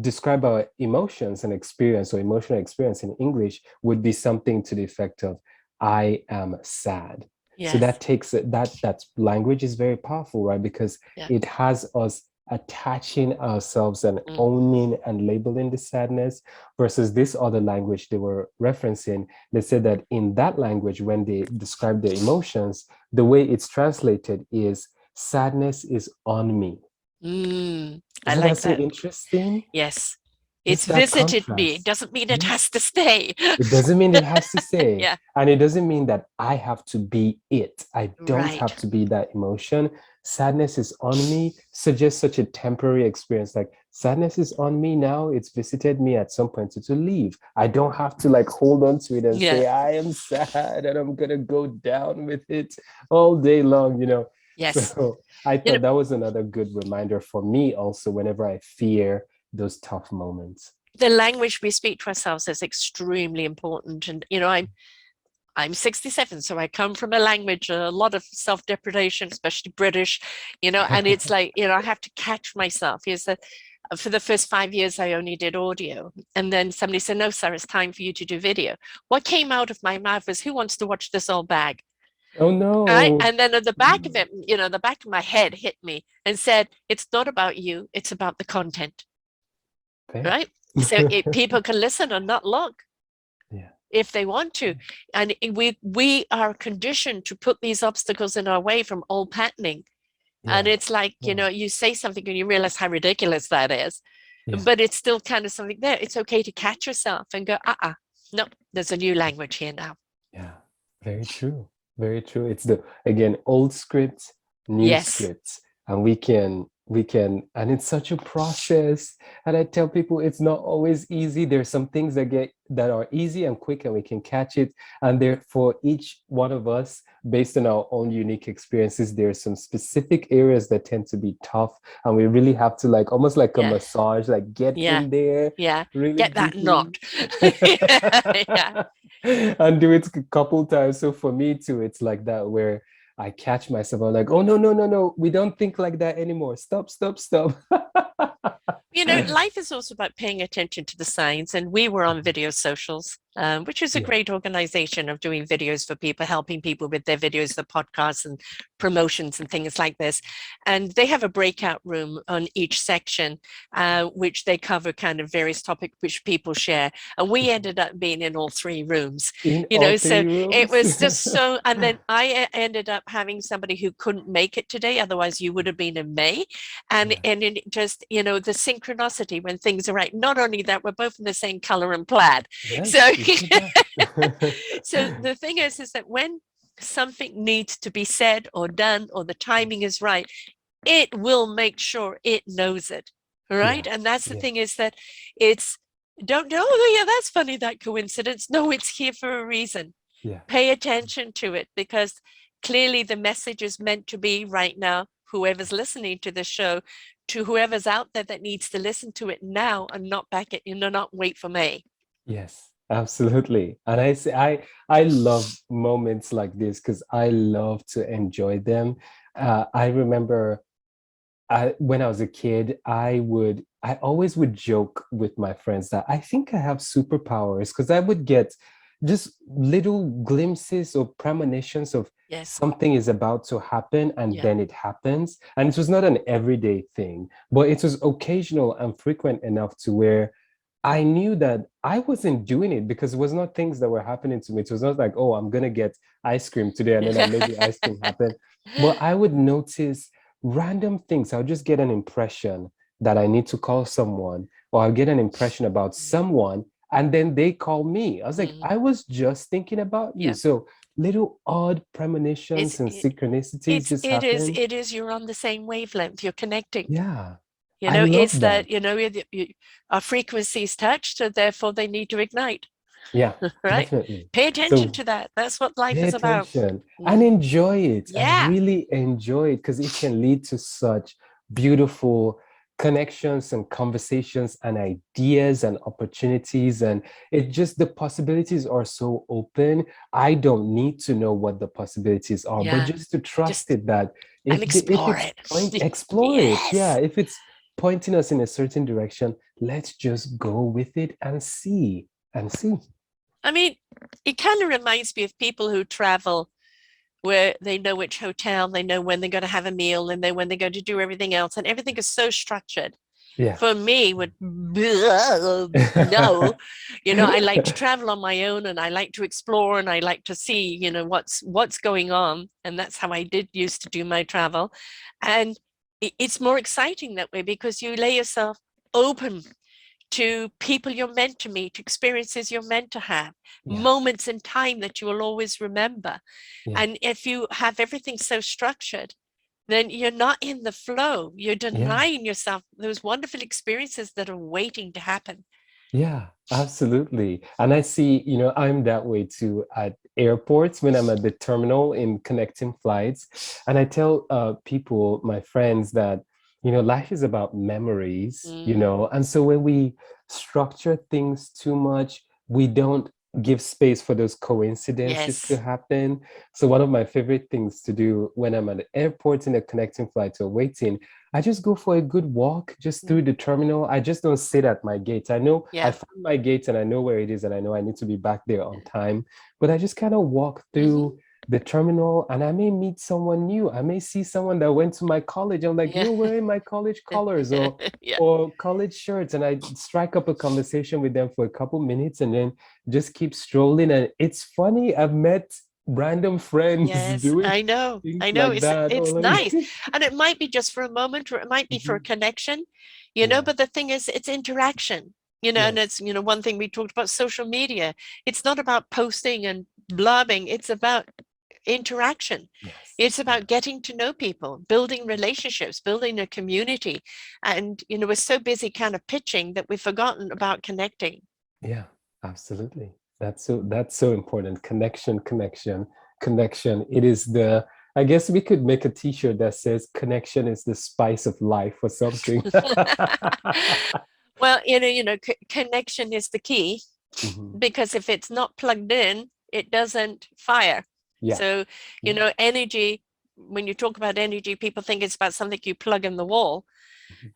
describe our emotions and experience or emotional experience in English would be something to the effect of I am sad. So Yes. that takes that language is very powerful, right? Because Yeah. it has us attaching ourselves and Mm. owning and labeling the sadness versus this other language they were referencing. They said that in that language, when they describe their emotions, the way it's translated is sadness is on me. I Isn't that like so that. interesting? Yes. It's Just that visited me. It contrast. doesn't mean it Yeah. has to stay. It doesn't mean it has to say, Yeah. and it doesn't mean that I have to be it. I don't Right. have to be that emotion. Sadness is on me, suggests such a temporary experience. Like sadness is on me now. It's visited me at some point to leave. I don't have to like hold on to it and Yeah. say, I am sad and I'm gonna go down with it all day long. Yes. So I You know, thought that was another good reminder for me also whenever I fear those tough moments. the language we speak to ourselves is extremely important. And, I'm 67, so I come from a language, a lot of self-depredation, especially British, and it's like, I have to catch myself. Is that for the first 5 years, I only did audio. And then somebody said, no, sir, it's time for you to do video. What came out of my mouth was, who wants to watch this old bag? Oh Right. no. And then at the back of it, the back of my head hit me and said, it's not about you, it's about the content. Fair. Right. So people can listen or not look Yeah. if they want to. And we are conditioned to put these obstacles in our way from old patterning. And Yeah. it's like, Yeah. you say something and you realize how ridiculous that is, Yeah. but it's still kind of something there. It's okay to catch yourself and go, no, there's a new language here now. Yeah. Very true. Very true. It's the again old scripts, new Yes. scripts, and we can, and it's such a process. And I tell people it's not always easy. There's some things that are easy and quick, and we can catch it. And there for each one of us, based on our own unique experiences, there are some specific areas that tend to be tough, and we really have to like almost like a Yeah. massage, like get Yeah. in there Yeah. really Get that deeply. knot. Yeah. And do it a couple times. So for me too, it's like that where I catch myself. I'm like, oh no, no, no, no, we don't think like that anymore. Stop, stop, stop. Life is also about paying attention to the signs. And we were on Video Socials, which is a Yeah. great organization of doing videos for people, helping people with their videos, the podcasts and promotions and things like this. And they have a breakout room on each section, which they cover kind of various topics which people share. And we ended up being in all three rooms, In all so three it rooms. was just so. And then I ended up having somebody who couldn't make it today, otherwise you would have been in May. And Yeah. it just, the synchronicity when things are right. Not only that, we're both in the same color and plaid. So Yes, look at that. so the thing is that when something needs to be said or done or the timing is right, it will make sure it knows it. Right. Yeah. And that's the Yeah. thing, is that it's don't know, oh yeah, that's funny, that coincidence. No, it's here for a reason. Yeah. Pay attention to it, because clearly the message is meant to be right now, whoever's listening to the show, to whoever's out there that needs to listen to it now and not back it, not wait for May. Yes. Absolutely. And I love moments like this because I love to enjoy them. I remember when I was a kid, I always would joke with my friends that I think I have superpowers because I would get just little glimpses or premonitions of Yes. something is about to happen and Yeah. then it happens. And it was not an everyday thing, but it was occasional and frequent enough to where I knew that I wasn't doing it because it was not things that were happening to me. It was not like, oh, I'm gonna get ice cream today and then I made the ice cream happen. But I would notice random things. I'll just get an impression that I need to call someone, or I'll get an impression about someone, and then they call me. I was like, Mm, I was just thinking about you. yeah. So little odd It's premonitions and it, synchronicities just happen. it is you're on the same wavelength. You're connecting. Yeah, You I know, love it's that. that, our frequencies touch, so therefore they need to ignite, Yeah, right? definitely. Pay attention So to that. That's what life pay is about. attention and Mm. enjoy it and Yeah. really enjoy it because it can lead to such beautiful connections and conversations and ideas and opportunities. And it just, the possibilities are so open. I don't need to know what the possibilities are, but Yeah. just to trust Just it that and if explore it's point, it. explore it. Yeah. Yes. If it's pointing us in a certain direction, let's just go with it and see. I mean, it kind of reminds me of people who travel where they know which hotel, they know when they're going to have a meal, and they when they're going to do everything else, and everything is so structured. Yeah. For me, would no, I like to travel on my own, and I like to explore, and I like to see, what's going on, and that's how I did used to do my travel, and it's more exciting that way because you lay yourself open to people you're meant to meet, experiences you're meant to have, Yeah. moments in time that you will always remember. Yeah. And if you have everything so structured, then you're not in the flow. You're Yeah. denying yourself those wonderful experiences that are waiting to happen. Yeah, absolutely. And I see, I'm that way too at airports when I'm at the terminal in connecting flights. And I tell people, my friends, that, life is about memories, Mm, and so when we structure things too much, we don't give space for those coincidences to yes. happen. So one of my favorite things to do when I'm at the airport in a connecting flight or waiting, I just go for a good walk just through Mm, the terminal. I just don't sit at my gate. I know I yeah. found my gate and I know where it is and I know I need to be back there on time. But I just kind of walk Hmm. through the terminal and I may meet someone new. I may see someone that went to my college. I'm like, Yeah. you're wearing my college colors or Yeah. college shirts. And I strike up a conversation with them for a couple minutes and then just keep strolling. And it's funny, I've met random friends Yes, doing I know. things I know. like that. Or It's like nice. And it might be just for a moment or it might be for a Mhm. connection, Yeah. but the thing is it's interaction. And Yes. it's, one thing we talked about social media. It's not about posting and blabbing. It's about interaction. Yes. It's Yeah. about getting to know people, building relationships, building a community. And, we're so busy kind of pitching that we've forgotten about connecting. Yeah, absolutely. That's so important. Connection, connection, connection. It is the, I guess we could make a t-shirt that says connection is the spice of life or something. Well, connection is the key Mhm. because if it's not plugged in, it doesn't fire. Yeah. So, Yeah. energy, when you talk about energy, people think it's about something you plug in the wall.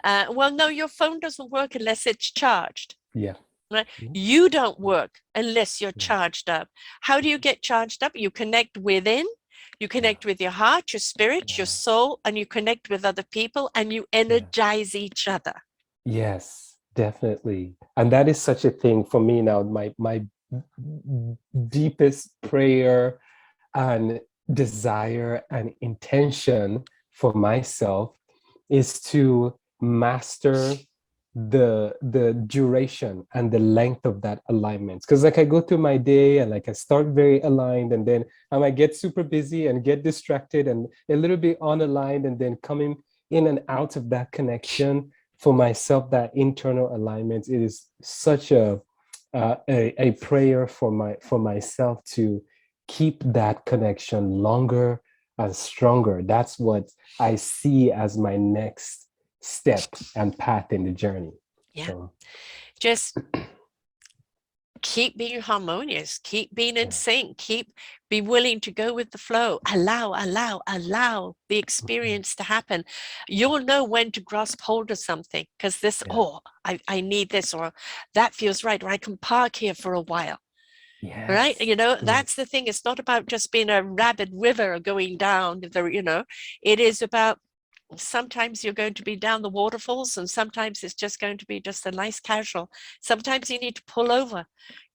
Mhm. Well, no, your phone doesn't work unless it's charged. Yeah. Right? Yeah. You don't work unless you're Yeah. charged up. How do you get charged up? You connect within, you Yeah. connect with your heart, your spirit, your Yeah. soul, and you connect with other people and you Yeah. energize each other. Yes, definitely. And that is such a thing for me now. My deepest prayer and desire and intention for myself is to master the duration and the length of that alignment, because like I go through my day and like I start very aligned and then I might get super busy and get distracted and a little bit unaligned, and then coming in and out of that connection for myself, that internal alignment. It is such a prayer for myself to keep that connection longer and stronger. That's what I see as my next step and path in the journey. Yeah. So Just keep being harmonious, keep being in sync, be willing to go with the flow, allow the experience to happen. You'll know when to grasp hold of something, because this, I need this, or that feels right, or I can park here for a while. Right? Yes. You know, that's the thing. It's not about just being a rapid river going down it is about, sometimes you're going to be down the waterfalls, and sometimes it's just going to be just a nice casual. Sometimes you need to pull over,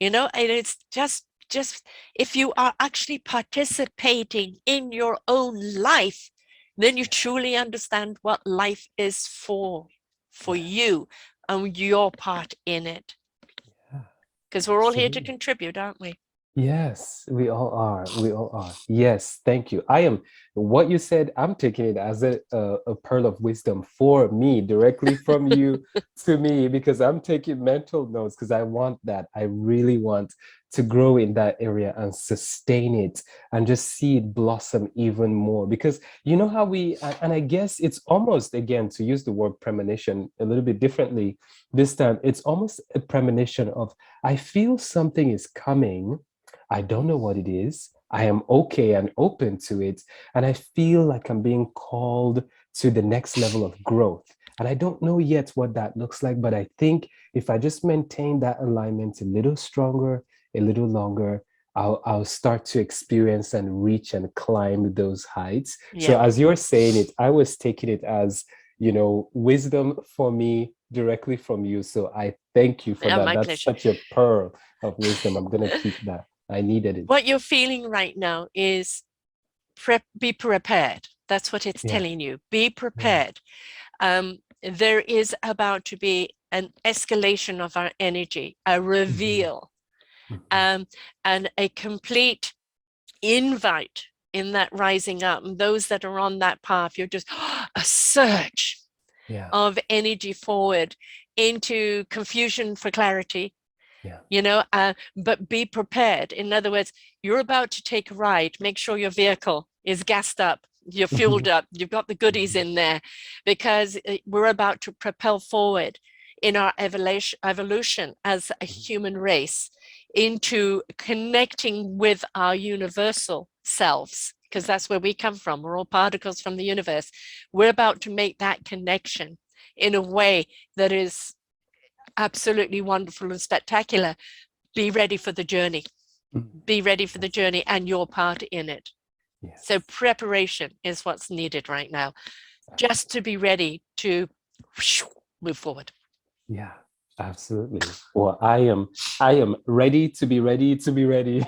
and it's just if you are actually participating in your own life, then you truly understand what life is for you and your part in it, Yeah, because we're all here to absolutely. contribute, aren't we? Yes, we all are. We all are. Yes, thank you. I am, what you said, I'm taking it as a pearl of wisdom for me, directly from you to me, because I'm taking mental notes because I want that. I really want to grow in that area and sustain it and just see it blossom even more. Because you know how and I guess it's almost, again, to use the word premonition a little bit differently this time, it's almost a premonition of, I feel something is coming. I don't know what it is. I am okay and open to it. And I feel like I'm being called to the next level of growth. And I don't know yet what that looks like, but I think if I just maintain that alignment a little stronger, a little longer, I'll start to experience and reach and climb those heights. So Yeah. as you're saying it, I was taking it as, wisdom for me directly from you. So I thank you for Yeah, that. my That's pleasure. such a pearl of wisdom. I'm going to keep that. I needed it. What you're feeling right now is be prepared. That's what it's Yeah. telling you. Be Yeah. prepared. There is about to be an escalation of our energy, a Mhm. reveal, Mhm. and a complete invite in that rising up. And those that are on that path, you're just a surge Yeah. of energy forward into confusion for clarity, Yeah. but be prepared. In other words, you're about to take a ride. Make sure your vehicle is gassed up, you're fueled Mhm. up, you've got the goodies Mhm. in there, because we're about to propel forward in our evolution as a Mhm. human race into connecting with our universal selves, because that's where we come from. We're all particles from the universe. We're about to make that connection in a way that is absolutely wonderful and spectacular. Be ready for the journey. Mhm. Be ready for the Yes. journey and your part in it. So Yes. preparation is what's needed right now, just to be ready to move forward. Yeah, absolutely. Well, I am ready to be ready to be ready.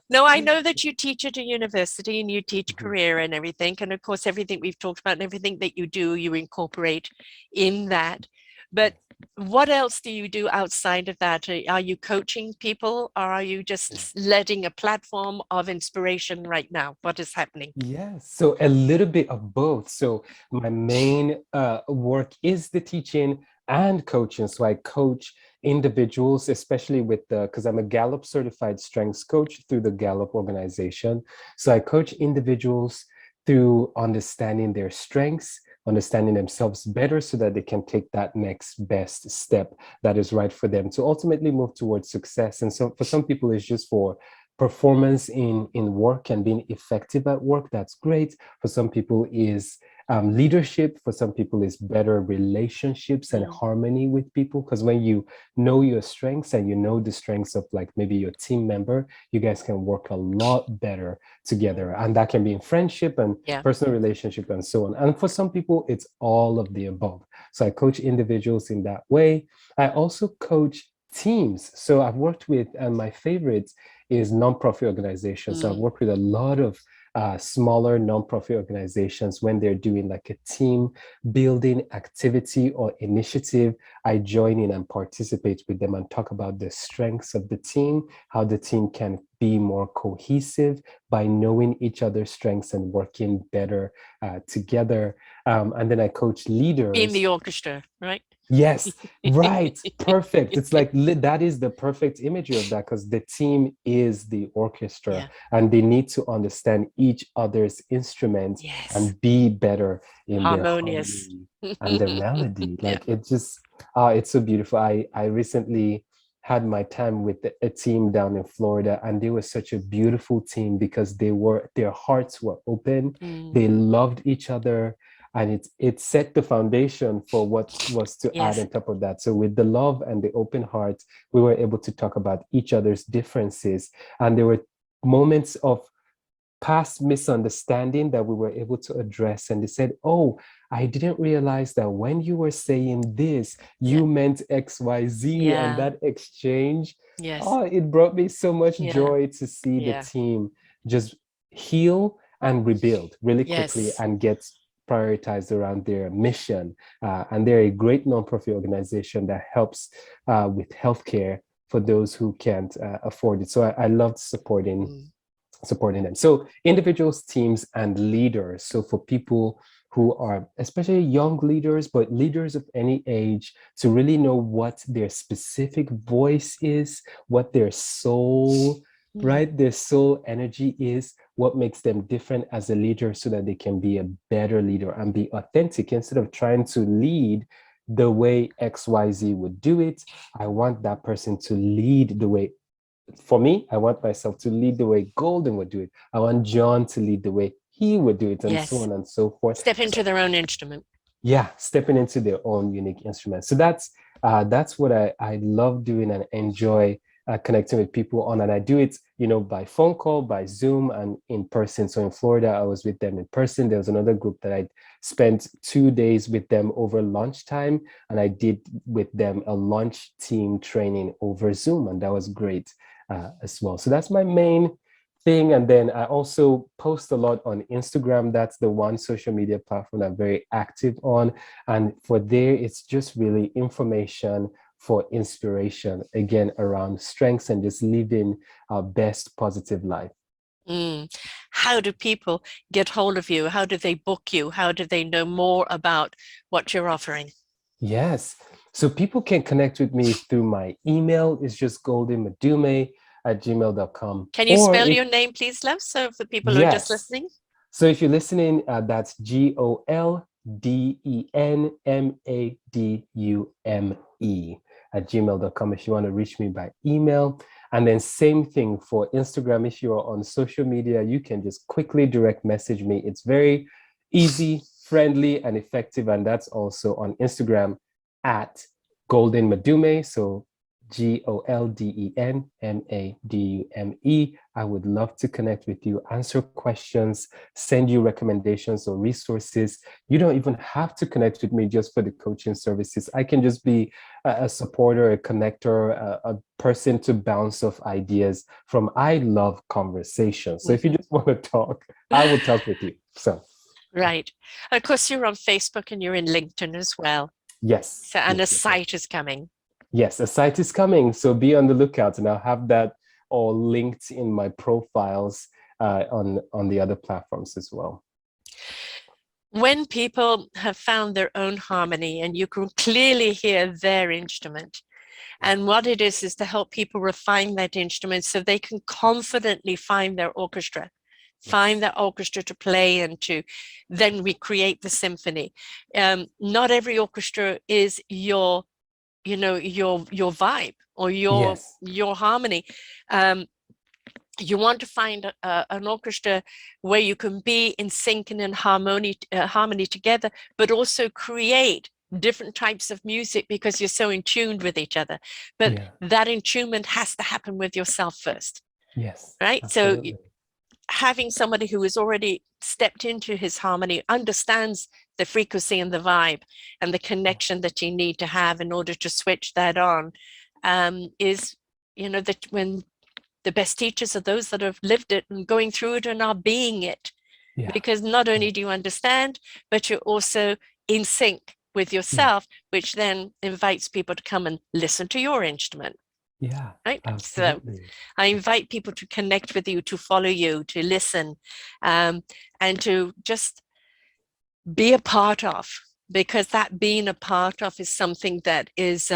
No, I know that you teach at a university and you teach Mhm. career and everything. And of course, everything we've talked about and everything that you do, you incorporate in that. But what else do you do outside of that? Are you coaching people, or are you Yeah. just letting a platform of inspiration right now? What is happening? Yes, so a little bit of both. So my main work is the teaching and coaching. So I coach individuals, especially with because I'm a Gallup certified strengths coach through the Gallup organization. So I coach individuals through understanding their strengths, understanding themselves better so that they can take that next best step that is right for them to ultimately move towards success. And so for some people, it's just for performance in work and being effective at work. That's great. For some people is leadership. For some people is better relationships and Mm. harmony with people, because when you know your strengths and you know the strengths of like maybe your team member, you guys can work a lot better together, and that can be in friendship and Yeah. personal relationship and so on. And for some people it's all of the above. So I coach individuals in that way. I also coach teams. So I've worked with, and my favorite is nonprofit organizations. So I've Mm. worked with a lot of smaller nonprofit organizations when they're doing like a team building activity or initiative. I join in and participate with them and talk about the strengths of the team, how the team can be more cohesive by knowing each other's strengths and working better together. And then I coach Being leaders. the orchestra, right? Yes, right. Perfect. It's like that is the perfect imagery of that, because the team is the orchestra Yeah. and they need to understand each other's instruments Yes. and be better in their Harmonious. harmony and their melody. Yeah. Like it just, it's so beautiful. I recently had my time with a team down in Florida, and they were such a beautiful team because their hearts were open. They loved each other, and it set the foundation for what was to add Yes. on top of that. So with the love and the open heart, we were able to talk about each other's differences, and there were moments of past misunderstanding that we were able to address. And they said, oh, I didn't realize that when you were saying this, Yeah. you meant XYZ. And Yeah. that exchange, Yes. oh, it brought me so much Yeah. joy to see the Yeah. team just heal and rebuild really quickly Yes. and get prioritized around their mission. And they're a great nonprofit organization that helps with healthcare for those who can't afford it. So I loved supporting them. So individuals, teams, and leaders. So for people who are especially young leaders, but leaders of any age, to really know what their specific voice is, what their soul, right? Their soul energy is, what makes them different as a leader so that they can be a better leader and be authentic instead of trying to lead the way XYZ would do it. I want that person to lead the way for me, I want myself to lead the way Golden would do it. I want John to lead the way he would do it, and so Yes. on and so forth. Step So, into their own instrument. yeah, stepping into their own unique instrument. So that's what I love doing and enjoy connecting with people on. And I do it, by phone call, by Zoom, and in person. So in Florida, I was with them in person. There was another group that I spent 2 days with them over lunchtime, and I did with them a lunch team training over Zoom, and that was great as well. So that's my main thing. And then I also post a lot on Instagram. That's the one social media platform I'm very active on. And for there, it's just really information for inspiration, again, around strengths and just living our best positive life. How do people get hold of you? How do they book you? How do they know more about what you're offering? Yes. So people can connect with me through my email. It's just goldenmadume@gmail.com. Can you Or spell if, your name, please, love? So for people who are just yes. listening. So if you're listening, that's GOLDENMADUME if you want to reach me by email. And then same thing for Instagram. If you're on social media, you can just quickly direct message me. It's very easy, friendly, and effective. And that's also on Instagram at Golden Madume. So GOLDENMADUME. I would love to connect with you, answer questions, send you recommendations or resources. You don't even have to connect with me just for the coaching services. I can just be a supporter, a connector, a person to bounce off ideas from. I love conversations. So if you just want to talk, I will talk with you. So, Right. Of course, you're on Facebook and you're in LinkedIn as well. yes. So, and a Yes, yes, yes. site is coming. Yes, a site is coming, so be on the lookout, and I'll have that all linked in my profiles on the other platforms as well. When people have found their own harmony and you can clearly hear their instrument, and what it is to help people refine that instrument so they can confidently find their orchestra, find that orchestra to play and to then recreate the symphony. Not every orchestra is your vibe or your Yes. harmony. You want to find an orchestra where you can be in sync and in harmony together, but also create different types of music because you're so in tune with each other. But Yeah. that attunement has to happen with yourself first, Yes. right? So Absolutely. having somebody who has already stepped into his harmony, understands the frequency and the vibe and the connection that you need to have in order to switch that on, is, that when the best teachers are those that have lived it and going through it and are being it. Yeah. Because not only do you understand, but you're also in sync with Yeah. yourself, which then invites people to come and listen to your instrument. Yeah. Right. So Absolutely. I invite people to connect with you, to follow you, to listen, and to just be a part of, because that being a part of is something that is,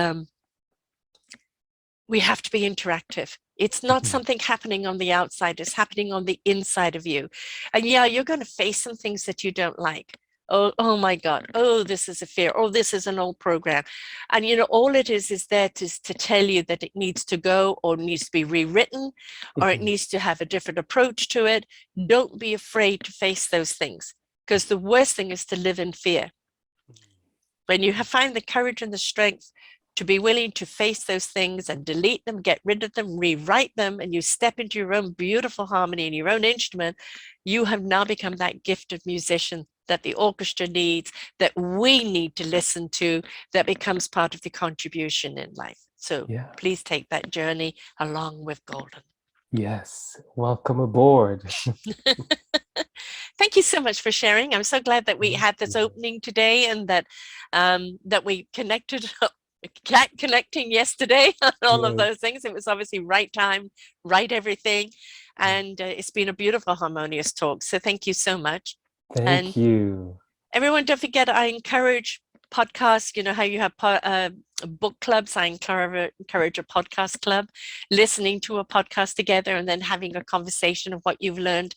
we have to be interactive. It's not something happening on the outside, it's happening on the inside of you. And yeah, you're going to face some things that you don't like. Oh my God. Oh, this is a fear. Oh, this is an old program. And all it is there to tell you that it needs to go or needs to be rewritten or it Mhm. needs to have a different approach to it. Don't be afraid to face those things because the worst thing is to live in fear. When you find the courage and the strength to be willing to face those things and delete them, get rid of them, rewrite them, and you step into your own beautiful harmony and your own instrument, you have now become that gifted musician that the orchestra needs, that we need to listen to, that becomes part of the contribution in life. So Yeah. please take that journey along with Golden. Yes. Welcome aboard. Thank you so much for sharing. I'm so glad that we Thank had this you. opening today and that we connected connecting yesterday on all of Yes. those things. It was obviously right time, right everything. And it's been a beautiful, harmonious talk. So thank you so much. And Thank you. everyone, don't forget, I encourage podcasts. You know how you have book clubs. I encourage a podcast club, listening to a podcast together and then having a conversation of what you've learned,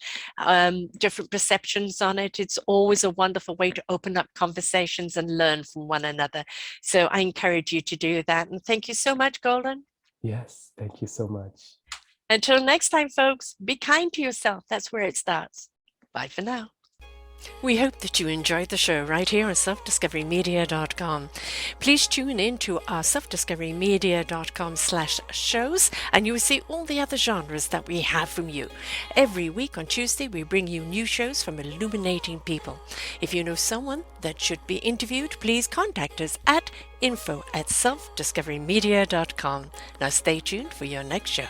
different perceptions on it. It's always a wonderful way to open up conversations and learn from one another. So I encourage you to do that. And thank you so much, Golden. Yes. Thank you so much. Until next time, folks, be kind to yourself. That's where it starts. Bye for now. We hope that you enjoyed the show right here on selfdiscoverymedia.com. Please tune in to our selfdiscoverymedia.com/shows and you will see all the other genres that we have from you. Every week on Tuesday, we bring you new shows from illuminating people. If you know someone that should be interviewed, please contact us at info@selfdiscoverymedia.com. Now stay tuned for your next show.